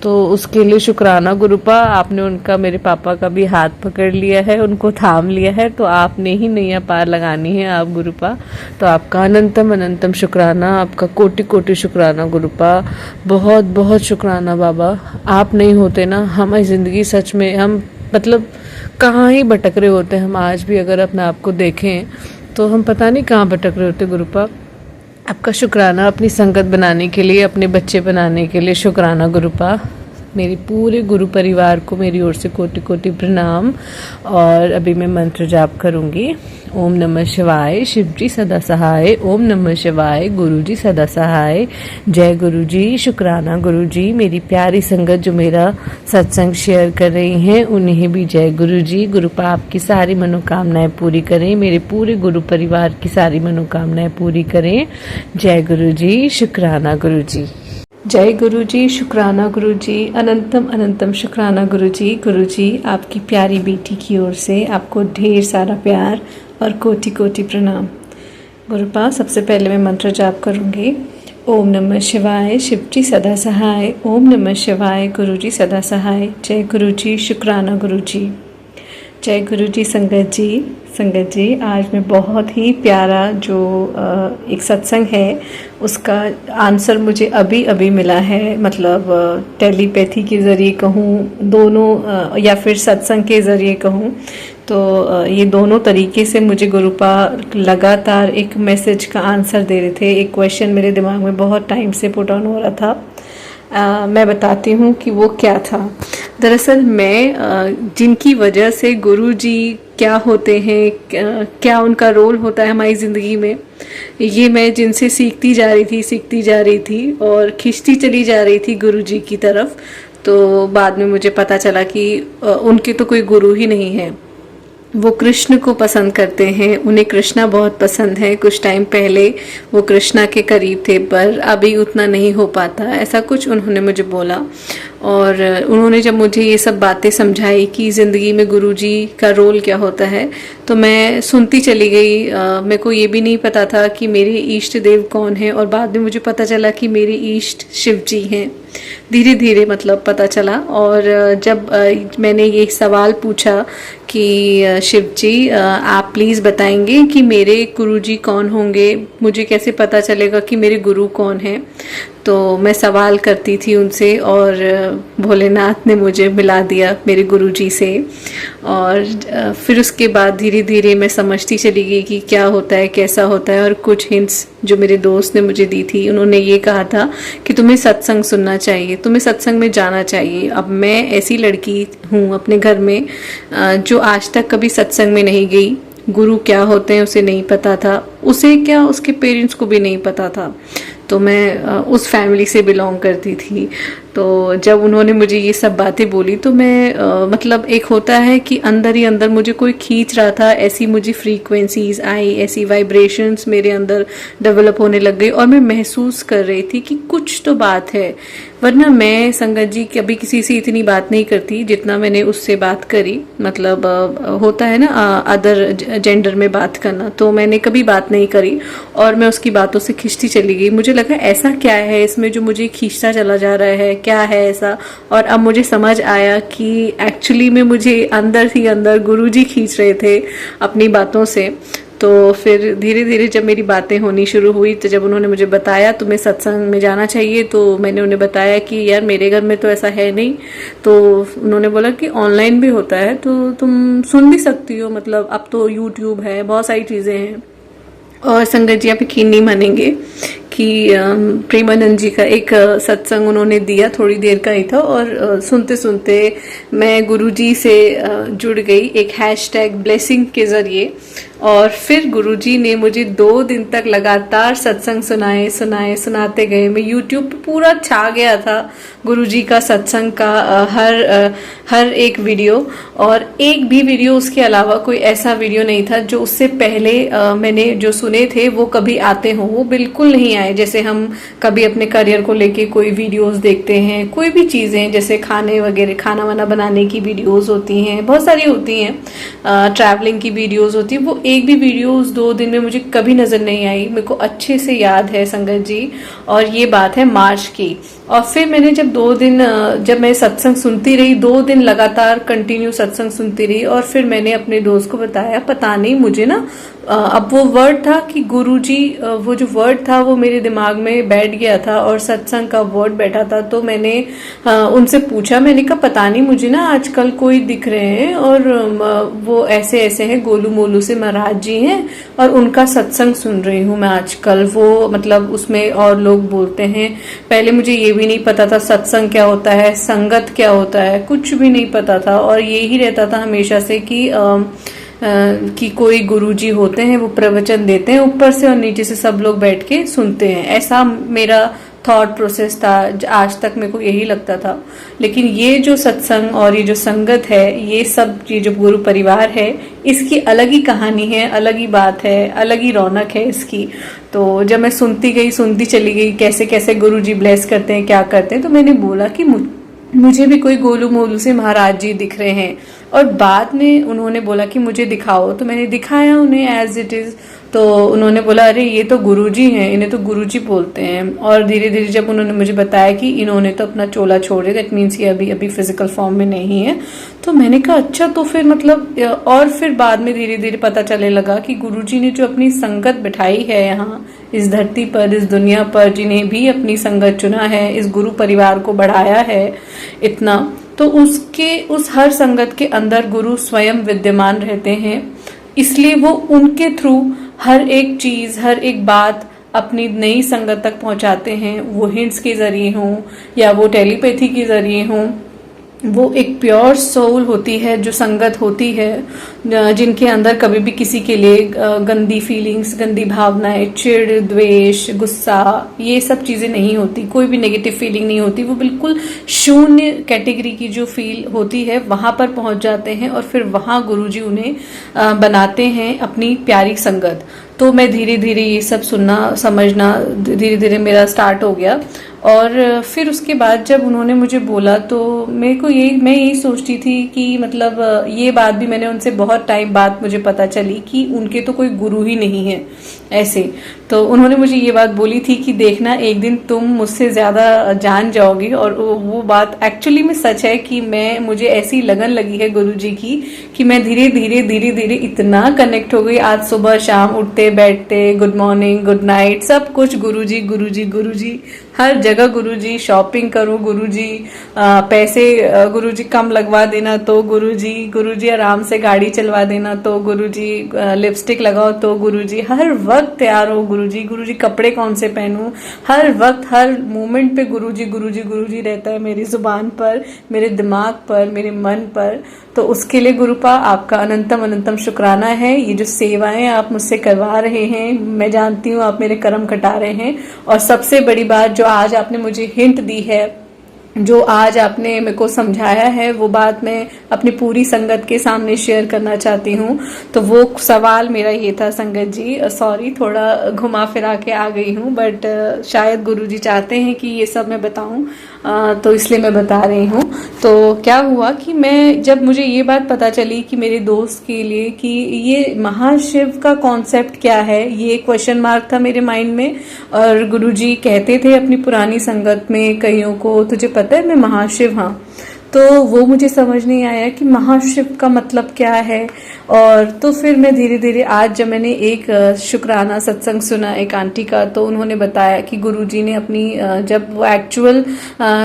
तो उसके लिए शुक्राना गुरुपा, आपने उनका, मेरे पापा का भी हाथ पकड़ लिया है, उनको थाम लिया है। तो आपने ही नैया पार लगानी है आप गुरुपा। तो आपका अनंतम अनंतम शुक्राना, आपका कोटि कोटि शुक्राना गुरुपा। बहुत बहुत शुक्राना बाबा। आप नहीं होते ना हमारी ज़िंदगी सच में, हम मतलब कहाँ ही भटक रहे होते। हम आज भी अगर अपने आप को देखें तो हम पता नहीं कहाँ भटक रहे होते गुरुपा। आपका शुक्राना अपनी संगत बनाने के लिए, अपने बच्चे बनाने के लिए शुक्राना गुरुपा। मेरे पूरे गुरु परिवार को मेरी ओर से कोटि कोटि प्रणाम। और अभी मैं मंत्र जाप करूंगी। ओम नमः शिवाय, शिव जी सदा सहाय। ओम नमः शिवाय, गुरु जी सदा सहाय। जय गुरु जी, शुक्राना गुरु जी। मेरी प्यारी संगत जो मेरा सत्संग शेयर कर रही हैं उन्हें भी जय गुरु जी। गुरुपा आपकी सारी मनोकामनाएं पूरी करें, मेरे पूरे गुरु परिवार की सारी मनोकामनाएं पूरी करें। जय गुरु जी, शुक्राना गुरु जी। जय गुरु जी, शुक्राना गुरु जी, अनंतम अनंतम शुक्राना गुरु जी। गुरु जी आपकी प्यारी बेटी की ओर से आपको ढेर सारा प्यार और कोटि कोटि प्रणाम। गुरुपा सबसे पहले मैं मंत्र जाप करूंगी। ओम नमः शिवाय, शिव जी सदा सहाय। ओम नमः शिवाय, गुरु जी सदा सहाय। जय गुरु जी, शुक्राना गुरु जी। जय गुरु जी संगत जी आज मैं बहुत ही प्यारा जो एक सत्संग है उसका आंसर मुझे अभी अभी मिला है। मतलब टेलीपैथी के ज़रिए कहूँ दोनों या फिर सत्संग के ज़रिए कहूँ तो ये दोनों तरीके से मुझे गुरुपा लगातार एक मैसेज का आंसर दे रहे थे। एक क्वेश्चन मेरे दिमाग में बहुत टाइम से पुट ऑन हो रहा था। मैं बताती हूँ कि वो क्या था। दरअसल मैं जिनकी वजह से गुरुजी क्या होते हैं, क्या उनका रोल होता है हमारी ज़िंदगी में, ये मैं जिनसे सीखती जा रही थी और खिंचती चली जा रही थी गुरुजी की तरफ। तो बाद में मुझे पता चला कि उनके तो कोई गुरु ही नहीं है। वो कृष्ण को पसंद करते हैं, उन्हें कृष्णा बहुत पसंद है। कुछ टाइम पहले वो कृष्णा के करीब थे पर अभी उतना नहीं हो पाता, ऐसा कुछ उन्होंने मुझे बोला। और उन्होंने जब मुझे ये सब बातें समझाई कि ज़िंदगी में गुरुजी का रोल क्या होता है तो मैं सुनती चली गई। मेरे को ये भी नहीं पता था कि मेरे इष्ट देव कौन है और बाद में मुझे पता चला कि मेरे इष्ट शिव जी हैं। धीरे धीरे मतलब पता चला। और जब मैंने ये सवाल पूछा कि शिव जी आप प्लीज़ बताएंगे कि मेरे गुरुजी कौन होंगे, मुझे कैसे पता चलेगा कि मेरे गुरु कौन हैं, तो मैं सवाल करती थी उनसे और भोलेनाथ ने मुझे मिला दिया मेरे गुरुजी से। और फिर उसके बाद धीरे धीरे मैं समझती चली गई कि क्या होता है, कैसा होता है। और कुछ हिंट्स जो मेरे दोस्त ने मुझे दी थी, उन्होंने ये कहा था कि तुम्हें सत्संग सुनना चाहिए, तुम्हें सत्संग में जाना चाहिए। अब मैं ऐसी लड़की हूँ अपने घर में जो आज तक कभी सत्संग में नहीं गई। गुरु क्या होते हैं उसे नहीं पता था, उसे क्या उसके पेरेंट्स को भी नहीं पता था। तो मैं उस फैमिली से बिलोंग करती थी। तो जब उन्होंने मुझे ये सब बातें बोली तो मैं मतलब एक होता है कि अंदर ही अंदर मुझे कोई खींच रहा था। ऐसी मुझे फ्रीक्वेंसीज आई, ऐसी वाइब्रेशंस मेरे अंदर डेवलप होने लग गई और मैं महसूस कर रही थी कि कुछ तो बात है। वरना मैं संगत जी कभी किसी से इतनी बात नहीं करती जितना मैंने उससे बात करी। मतलब होता है ना अदर जेंडर में बात करना, तो मैंने कभी बात नहीं करी और मैं उसकी बातों से खींचती चली गई। मुझे लगा ऐसा क्या है इसमें जो मुझे खींचता चला जा रहा है, क्या है ऐसा। और अब मुझे समझ आया कि एक्चुअली में मुझे अंदर ही अंदर गुरुजी खींच रहे थे अपनी बातों से। तो फिर धीरे धीरे जब मेरी बातें होनी शुरू हुई तो जब उन्होंने मुझे बताया तुम्हें सत्संग में जाना चाहिए, तो मैंने उन्हें बताया कि यार मेरे घर में तो ऐसा है नहीं। तो उन्होंने बोला कि ऑनलाइन भी होता है तो तुम सुन भी सकती हो, मतलब अब तो यूट्यूब है, बहुत सारी चीज़ें हैं। और संगत जी आप यकीन नहीं मानेंगे कि प्रेमानंद जी का एक सत्संग उन्होंने दिया, थोड़ी देर का ही था। और सुनते सुनते मैं गुरुजी से जुड़ गई एक #blessing के ज़रिए। और फिर गुरुजी ने मुझे 2 दिन तक लगातार सत्संग सुनाते गए। मैं यूट्यूब पे पूरा छा गया था गुरुजी का सत्संग का हर एक वीडियो। और एक भी वीडियो उसके अलावा कोई ऐसा वीडियो नहीं था जो उससे पहले मैंने जो सुने थे वो कभी आते हों, वो बिल्कुल नहीं आए। जैसे हम कभी अपने करियर को लेके कोई वीडियोस देखते हैं, कोई भी चीज़ें जैसे खाना वाना बनाने की वीडियोस होती हैं, बहुत सारी होती हैं, ट्रैवलिंग की वीडियोस होती है, वो एक भी वीडियो उस 2 दिन में मुझे कभी नज़र नहीं आई। मेरे को अच्छे से याद है संगत जी, और ये बात है मार्च की। और फिर मैंने जब 2 दिन जब मैं सत्संग सुनती रही, 2 दिन लगातार कंटिन्यू सत्संग सुनती रही। और फिर मैंने अपने दोस्त को बताया, पता नहीं मुझे ना अब वो वर्ड था कि गुरुजी, वो जो वर्ड था वो मेरे दिमाग में बैठ गया था और सत्संग का वर्ड बैठा था। तो मैंने उनसे पूछा, मैंने कहा पता नहीं मुझे ना आजकल कोई दिख रहे हैं और वो ऐसे ऐसे हैं, गोलू मोलू से महाराज जी हैं और उनका सत्संग सुन रही हूँ मैं आजकल। वो मतलब उसमें और लोग बोलते हैं। पहले मुझे ये भी नहीं पता था सत्संग क्या होता है, संगत क्या होता है, कुछ भी नहीं पता था। और यही रहता था हमेशा से कि कोई गुरुजी होते हैं, वो प्रवचन देते हैं ऊपर से और नीचे से सब लोग बैठ के सुनते हैं। ऐसा मेरा थॉट प्रोसेस था, आज तक मेरे को यही लगता था। लेकिन ये जो सत्संग और ये जो संगत है, ये सब ये जो गुरु परिवार है, इसकी अलग ही कहानी है, अलग ही बात है, अलग ही रौनक है इसकी। तो जब मैं सुनती चली गई कैसे कैसे गुरुजी ब्लेस करते हैं, क्या करते हैं, तो मैंने बोला कि मुझे भी कोई गोलू मोलू से महाराज जी दिख रहे हैं। और बाद में उन्होंने बोला कि मुझे दिखाओ, तो मैंने दिखाया उन्हें एज इट इज़। तो उन्होंने बोला अरे ये तो गुरुजी हैं, इन्हें तो गुरुजी बोलते हैं। और धीरे धीरे जब उन्होंने मुझे बताया कि इन्होंने तो अपना चोला छोड़ दिया, दैट मीन्स ये अभी अभी फिजिकल फॉर्म में नहीं है, तो मैंने कहा अच्छा, तो फिर मतलब और फिर बाद में धीरे धीरे पता चलने लगा कि गुरुजी ने जो अपनी संगत बिठाई है यहाँ इस धरती पर, इस दुनिया पर, जिन्हें भी अपनी संगत चुना है, इस गुरु परिवार को बढ़ाया है इतना, तो उस हर संगत के अंदर गुरु स्वयं विद्यमान रहते हैं। इसलिए वो उनके थ्रू हर एक चीज, हर एक बात अपनी नई संगत तक पहुंचाते हैं। वो हिंट्स के जरिए हों या वो टेलीपैथी के जरिए हों, वो एक प्योर सोल होती है जो संगत होती है, जिनके अंदर कभी भी किसी के लिए गंदी फीलिंग्स, गंदी भावनाएं, चिढ़, द्वेष, गुस्सा, ये सब चीजें नहीं होती, कोई भी नेगेटिव फीलिंग नहीं होती। वो बिल्कुल शून्य कैटेगरी की जो फील होती है वहां पर पहुंच जाते हैं और फिर वहां गुरुजी उन्हें बनाते हैं अपनी प्यारी संगत। तो मैं धीरे धीरे ये सब सुनना समझना धीरे धीरे मेरा स्टार्ट हो गया। और फिर उसके बाद जब उन्होंने मुझे बोला तो मैं यही सोचती थी कि मतलब ये बात भी मैंने उनसे बहुत टाइम बाद मुझे पता चली कि उनके तो कोई गुरु ही नहीं है ऐसे। तो उन्होंने मुझे ये बात बोली थी कि देखना एक दिन तुम मुझसे ज्यादा जान जाओगी, और वो बात एक्चुअली में सच है कि मुझे ऐसी लगन लगी है गुरुजी की कि मैं धीरे धीरे इतना कनेक्ट हो गई। आज सुबह शाम उठते बैठते गुड मॉर्निंग, गुड नाइट, सब कुछ गुरुजी गुरुजी गुरुजी, हर जगह गुरुजी, शॉपिंग करो गुरुजी, पैसे गुरुजी कम लगवा देना तो गुरुजी आराम से गाड़ी चलवा देना तो गुरुजी, लिपस्टिक लगाओ तो गुरुजी, हर वक्त तैयार हो गुरुजी, कपड़े कौन से पहनूं, हर वक्त हर मोमेंट पे गुरुजी रहता है मेरी जुबान पर, मेरे दिमाग पर, मेरे मन पर। तो उसके लिए गुरुपा आपका अनंतम शुक्राना है। ये जो सेवाएं आप मुझसे करवा रहे हैं, मैं जानती हूँ आप मेरे कर्म कटा रहे हैं। और सबसे बड़ी बात जो आज आपने मुझे हिंट दी है, जो आज आपने मेरे को समझाया है, वो बात मैं अपनी पूरी संगत के सामने शेयर करना चाहती हूँ। तो वो सवाल मेरा ये था संगत जी, सॉरी थोड़ा घुमा फिरा के आ गई हूँ, बट शायद गुरुजी चाहते हैं कि ये सब मैं बताऊं, तो इसलिए मैं बता रही हूँ। तो क्या हुआ कि जब मुझे ये बात पता चली कि मेरे दोस्त के लिए कि ये महाशिव का कॉन्सेप्ट क्या है, ये क्वेश्चन मार्क था मेरे माइंड में। और गुरुजी कहते थे अपनी पुरानी संगत में कईयों को, तुझे पता है मैं महाशिव, हाँ, तो वो मुझे समझ नहीं आया कि महाशिव का मतलब क्या है। और तो फिर मैं धीरे धीरे आज जब मैंने एक शुक्राना सत्संग सुना एक आंटी का, तो उन्होंने बताया कि गुरुजी ने अपनी जब वो एक्चुअल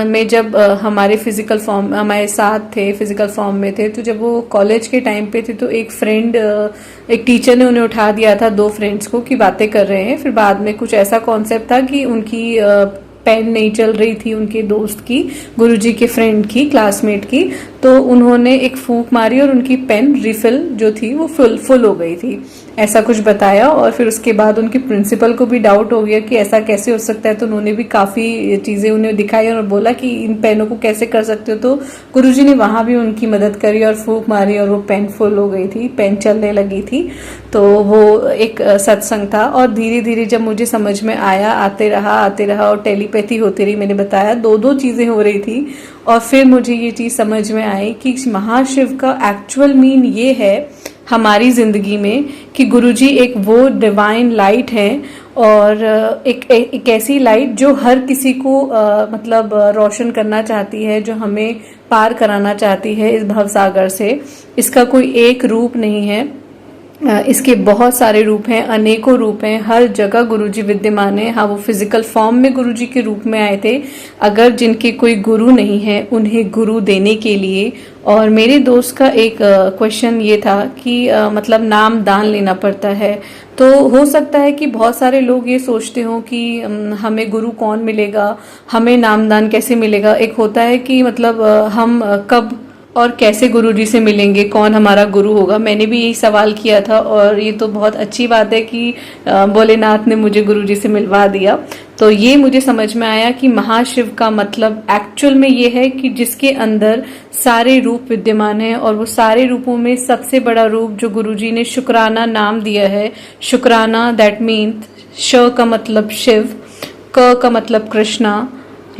में जब हमारे फिजिकल फॉर्म हमारे साथ थे, फिजिकल फॉर्म में थे, तो जब वो कॉलेज के टाइम पे थे तो एक टीचर ने उन्हें उठा दिया था, 2 फ्रेंड्स को, कि बातें कर रहे हैं। फिर बाद में कुछ ऐसा कॉन्सेप्ट था कि उनकी पेन नहीं चल रही थी, उनके दोस्त की, गुरुजी के फ्रेंड की, क्लासमेट की, तो उन्होंने एक फूंक मारी और उनकी पेन रिफिल जो थी वो फुल हो गई थी, ऐसा कुछ बताया। और फिर उसके बाद उनके प्रिंसिपल को भी डाउट हो गया कि ऐसा कैसे हो सकता है, तो उन्होंने भी काफी चीजें उन्हें दिखाई और बोला कि इन पेनों को कैसे कर सकते हो। तो गुरुजी ने वहां भी उनकी मदद करी और फूंक मारी और वो पेन फुल हो गई थी, पेन चलने लगी थी। तो वो एक सत्संग था। और धीरे धीरे जब मुझे समझ में आया, आते रहा और टेलीपैथी होती रही, मैंने बताया 2 चीजें हो रही थी। और फिर मुझे ये चीज समझ में आई कि महाशिव का एक्चुअल मीन ये है हमारी जिंदगी में कि गुरुजी एक वो डिवाइन लाइट है, और एक ऐसी लाइट जो हर किसी को मतलब रोशन करना चाहती है, जो हमें पार कराना चाहती है इस भवसागर से। इसका कोई एक रूप नहीं है, इसके बहुत सारे रूप हैं, अनेकों रूप हैं, हर जगह गुरुजी विद्यमान है। हाँ, वो फिजिकल फॉर्म में गुरुजी के रूप में आए थे, अगर जिनके कोई गुरु नहीं है उन्हें गुरु देने के लिए। और मेरे दोस्त का एक क्वेश्चन ये था कि मतलब नाम दान लेना पड़ता है, तो हो सकता है कि बहुत सारे लोग ये सोचते हो कि हमें गुरु कौन मिलेगा, हमें नामदान कैसे मिलेगा। एक होता है कि मतलब हम कब और कैसे गुरुजी से मिलेंगे, कौन हमारा गुरु होगा। मैंने भी यही सवाल किया था, और ये तो बहुत अच्छी बात है कि भोलेनाथ ने मुझे गुरुजी से मिलवा दिया। तो ये मुझे समझ में आया कि महाशिव का मतलब एक्चुअल में ये है कि जिसके अंदर सारे रूप विद्यमान है, और वो सारे रूपों में सबसे बड़ा रूप जो गुरुजी ने शुक्राना नाम दिया है, शुक्राना दैट मीन्स श का मतलब शिव, क का मतलब कृष्णा,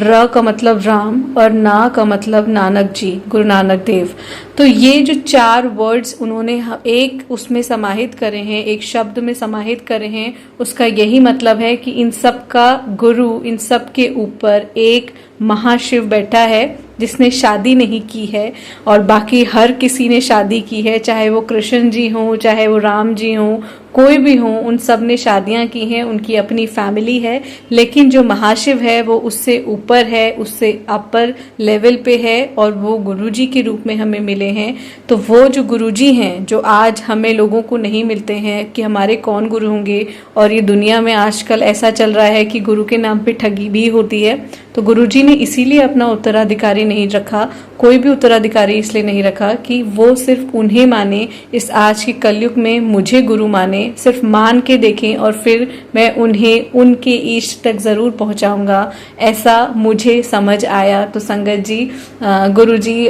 र का मतलब राम और ना का मतलब नानक जी, गुरु नानक देव। तो ये जो 4 वर्ड्स उन्होंने एक उसमें समाहित करे हैं, एक शब्द में समाहित करे हैं, उसका यही मतलब है कि इन सब का गुरु, इन सब के ऊपर एक महाशिव बैठा है जिसने शादी नहीं की है और बाकी हर किसी ने शादी की है, चाहे वो कृष्ण जी हों, चाहे वो राम जी हों, कोई भी हो, उन सब ने शादियां की हैं, उनकी अपनी फैमिली है। लेकिन जो महाशिव है वो उससे ऊपर है, उससे अपर लेवल पे है और वो गुरुजी के रूप में हमें मिले हैं। तो वो जो गुरुजी हैं, जो आज हमें लोगों को नहीं मिलते हैं कि हमारे कौन गुरु होंगे, और ये दुनिया में आजकल ऐसा चल रहा है कि गुरु के नाम पे ठगी भी होती है। तो गुरुजी ने इसीलिए अपना उत्तराधिकारी नहीं रखा, कोई भी उत्तराधिकारी इसलिए नहीं रखा कि वो सिर्फ उन्हें माने, इस आज के कलयुग में मुझे गुरु माने, सिर्फ मान के देखें और फिर मैं उन्हें उनके इष्ट तक ज़रूर पहुंचाऊंगा, ऐसा मुझे समझ आया। तो संगत जी, गुरुजी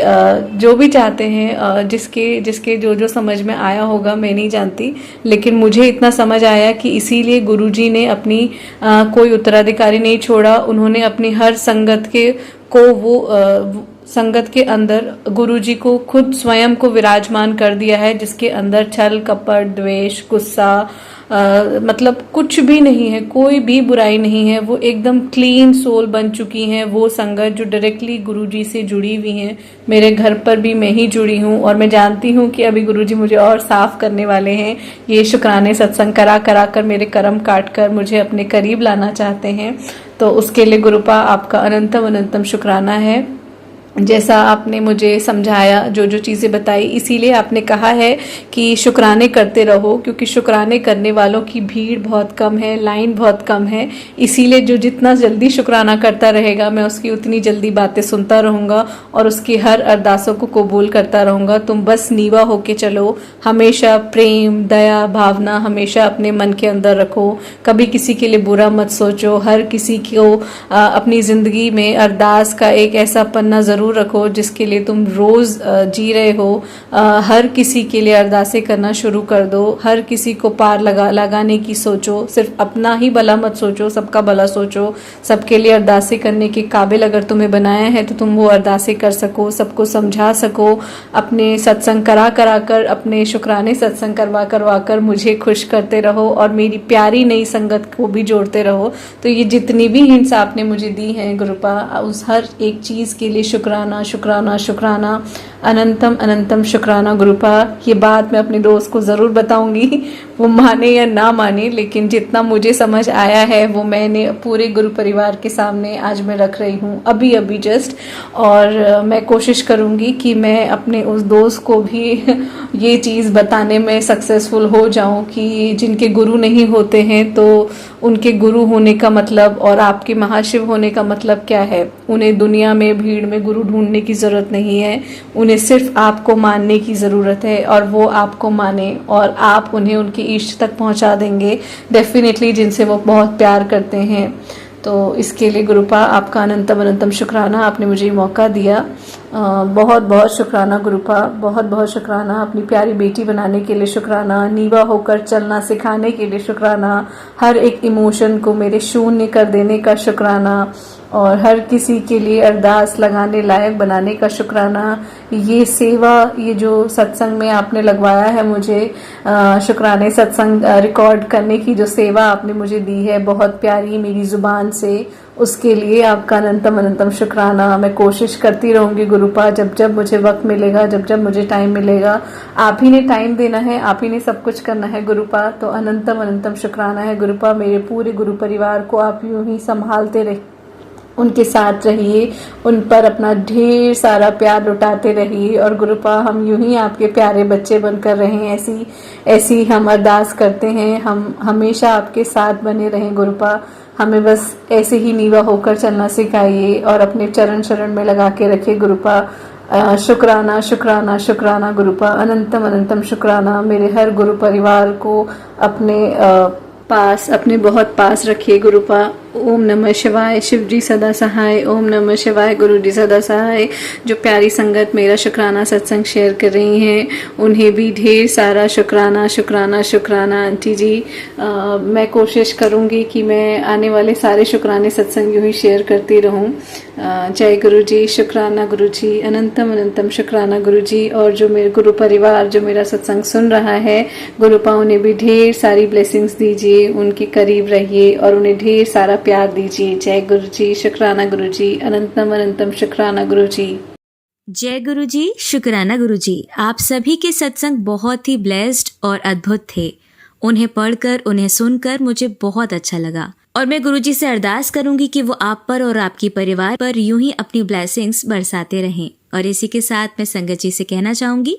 जो भी चाहते हैं, जिसके जो जो समझ में आया होगा मैं नहीं जानती, लेकिन मुझे इतना समझ आया कि इसीलिए गुरुजी ने अपनी कोई उत्तराधिकारी नहीं छोड़ा। उन्होंने अपनी हर संगत को संगत के अंदर गुरुजी को खुद स्वयं को विराजमान कर दिया है, जिसके अंदर छल कपट द्वेष गुस्सा मतलब कुछ भी नहीं है, कोई भी बुराई नहीं है। वो एकदम क्लीन सोल बन चुकी हैं वो संगत जो डायरेक्टली गुरुजी से जुड़ी हुई हैं। मेरे घर पर भी मैं ही जुड़ी हूँ और मैं जानती हूँ कि अभी गुरुजी मुझे और साफ करने वाले हैं। ये शुक्राने सत्संग करा कर मेरे कर्म काट कर मुझे अपने करीब लाना चाहते हैं। तो उसके लिए गुरुपा आपका अनंतम अनंतम शुक्राना है। जैसा आपने मुझे समझाया, जो जो चीज़ें बताई, इसीलिए आपने कहा है कि शुक्राने करते रहो, क्योंकि शुक्राने करने वालों की भीड़ बहुत कम है, लाइन बहुत कम है। इसीलिए जो जितना जल्दी शुक्राना करता रहेगा, मैं उसकी उतनी जल्दी बातें सुनता रहूँगा और उसकी हर अरदासों को कबूल करता रहूँगा। तुम बस नीवा होके चलो, हमेशा प्रेम दया भावना हमेशा अपने मन के अंदर रखो, कभी किसी के लिए बुरा मत सोचो। हर किसी को अपनी ज़िंदगी में अरदास का एक ऐसा पन्ना ज़रूर रखो जिसके लिए तुम रोज जी रहे हो। हर किसी के लिए अरदासें करना शुरू कर दो, हर किसी को पार लगाने की सोचो, सिर्फ अपना ही भला मत सोचो, सबका भला सोचो। सबके लिए अरदासें करने के काबिल अगर तुम्हें बनाया है तो तुम वो अरदासें कर सको, सबको समझा सको। अपने सत्संग करा कर, अपने शुक्राने सत्संग करवा कर मुझे खुश करते रहो और मेरी प्यारी नई संगत को भी जोड़ते रहो। तो ये जितनी भी हिंट्स आपने मुझे दी हैं गुरुपा, उस हर एक चीज़ के लिए शुक्राना शुक्राना शुक्राना, अनंतम अनंतम शुक्राना गुरुपा। ये बात मैं अपने दोस्त को ज़रूर बताऊंगी, वो माने या ना माने, लेकिन जितना मुझे समझ आया है वो मैंने पूरे गुरु परिवार के सामने आज मैं रख रही हूँ अभी जस्ट। और मैं कोशिश करूँगी कि मैं अपने उस दोस्त को भी ये चीज़ बताने में सक्सेसफुल हो जाऊँ कि जिनके गुरु नहीं होते हैं तो उनके गुरु होने का मतलब और आपके महाशिव होने का मतलब क्या है। उन्हें दुनिया में भीड़ में गुरु ढूंढने की ज़रूरत नहीं है, उन्हें सिर्फ आपको मानने की ज़रूरत है और वो आपको माने और आप उन्हें उनके इष्ट तक पहुंचा देंगे डेफिनेटली, जिनसे वो बहुत प्यार करते हैं। तो इसके लिए गुरुपा आपका अनंतम अनंतम शुक्राना, आपने मुझे मौका दिया। बहुत बहुत शुक्राना गुरुपा, बहुत बहुत शुक्राना। अपनी प्यारी बेटी बनाने के लिए शुक्राना, नीवा होकर चलना सिखाने के लिए शुक्राना, हर एक इमोशन को मेरे शून्य कर देने का शुक्राना और हर किसी के लिए अरदास लगाने लायक बनाने का शुक्राना। ये सेवा, ये जो सत्संग में आपने लगवाया है मुझे, शुक्राने सत्संग रिकॉर्ड करने की जो सेवा आपने मुझे दी है बहुत प्यारी मेरी ज़ुबान से, उसके लिए आपका अनंतम अनंतम शुक्राना। मैं कोशिश करती रहूँगी गुरुपा, जब जब मुझे वक्त मिलेगा, जब जब मुझे टाइम मिलेगा, आप ही ने टाइम देना है, आप ही ने सब कुछ करना है गुरुपा। तो अनंतम अनंतम शुक्राना है गुरुपा। मेरे पूरे गुरु परिवार को आप यूं ही संभालते रहिए, उनके साथ रहिए, उन पर अपना ढेर सारा प्यार लुटाते रहिए और गुरुपा हम यूं ही आपके प्यारे बच्चे बनकर रहें, ऐसी हम अरदास करते हैं। हम हमेशा आपके साथ बने रहें गुरुपा, हमें बस ऐसे ही नीवा होकर चलना सिखाइए और अपने चरण शरण में लगा के रखिए गुरुपा। शुक्राना शुक्राना शुक्राना गुरुपा, अनंतम अनंतम शुक्राना। मेरे हर गुरु परिवार को अपने पास, अपने बहुत पास रखिए गुरुपा। ओम नमः शिवाय, शिव जी सदा सहाय। ओम नमः शिवाय, गुरु जी सदा सहाय। जो प्यारी संगत मेरा शुक्राना सत्संग शेयर कर रही हैं उन्हें भी ढेर सारा शुक्राना शुक्राना शुक्राना। आंटी जी मैं कोशिश करूंगी कि मैं आने वाले सारे शुक्राने सत्संग यूं ही शेयर करती रहूं। जय गुरु जी, शुक्राना गुरु जी, अनंतम अनंतम शुक्राना गुरु जी। और जो मेरे गुरु परिवार जो मेरा सत्संग सुन रहा है, गुरु पाओ ने भी ढेर सारी ब्लेसिंग्स दीजिए, उनके करीब रहिए और उन्हें ढेर सारा प्यार दीजिए। जय गुरु जी, शुक्राना गुरु जी, अनंतम अनंतम शुक्राना गुरु जी। जय गुरु जी, शुक्राना गुरु जी। आप सभी के सत्संग बहुत ही ब्लेस्ड और अद्भुत थे। उन्हें पढ़कर, उन्हें सुनकर मुझे बहुत अच्छा लगा और मैं गुरु जी से अरदास करूंगी कि वो आप पर और आपके परिवार पर यूं ही अपनी ब्लेसिंग्स बरसाते रहें। और इसी के साथ मैं संगत जी से कहना चाहूंगी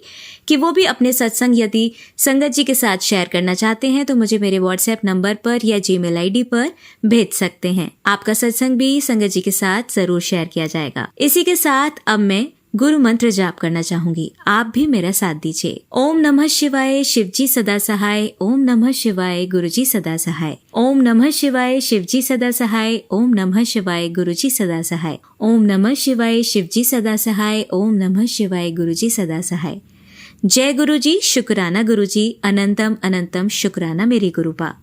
कि वो भी अपने सत्संग यदि संगत जी के साथ शेयर करना चाहते हैं तो मुझे मेरे व्हाट्सएप नंबर पर या जीमेल आईडी पर भेज सकते हैं। आपका सत्संग भी संगत जी के साथ जरूर शेयर किया जाएगा। इसी के साथ अब मैं गुरु मंत्र जाप करना चाहूंगी, आप भी मेरा साथ दीजिए। ओम नमः शिवाय, शिव जी सदा सहाय। ओम नमः शिवाय, गुरु जी सदा सहाय। ओम नमः शिवाय, शिव जी सदा सहाय। ओम नमः शिवाय, गुरु जी सदा सहाय। ओम नमः शिवाय, शिव जी सदा सहाय। ओम नमः शिवाय, गुरु जी सदा सहाय। जय गुरु जी, शुक्राना गुरु जी, अनंतम अनंतम शुक्राना मेरे गुरुपा।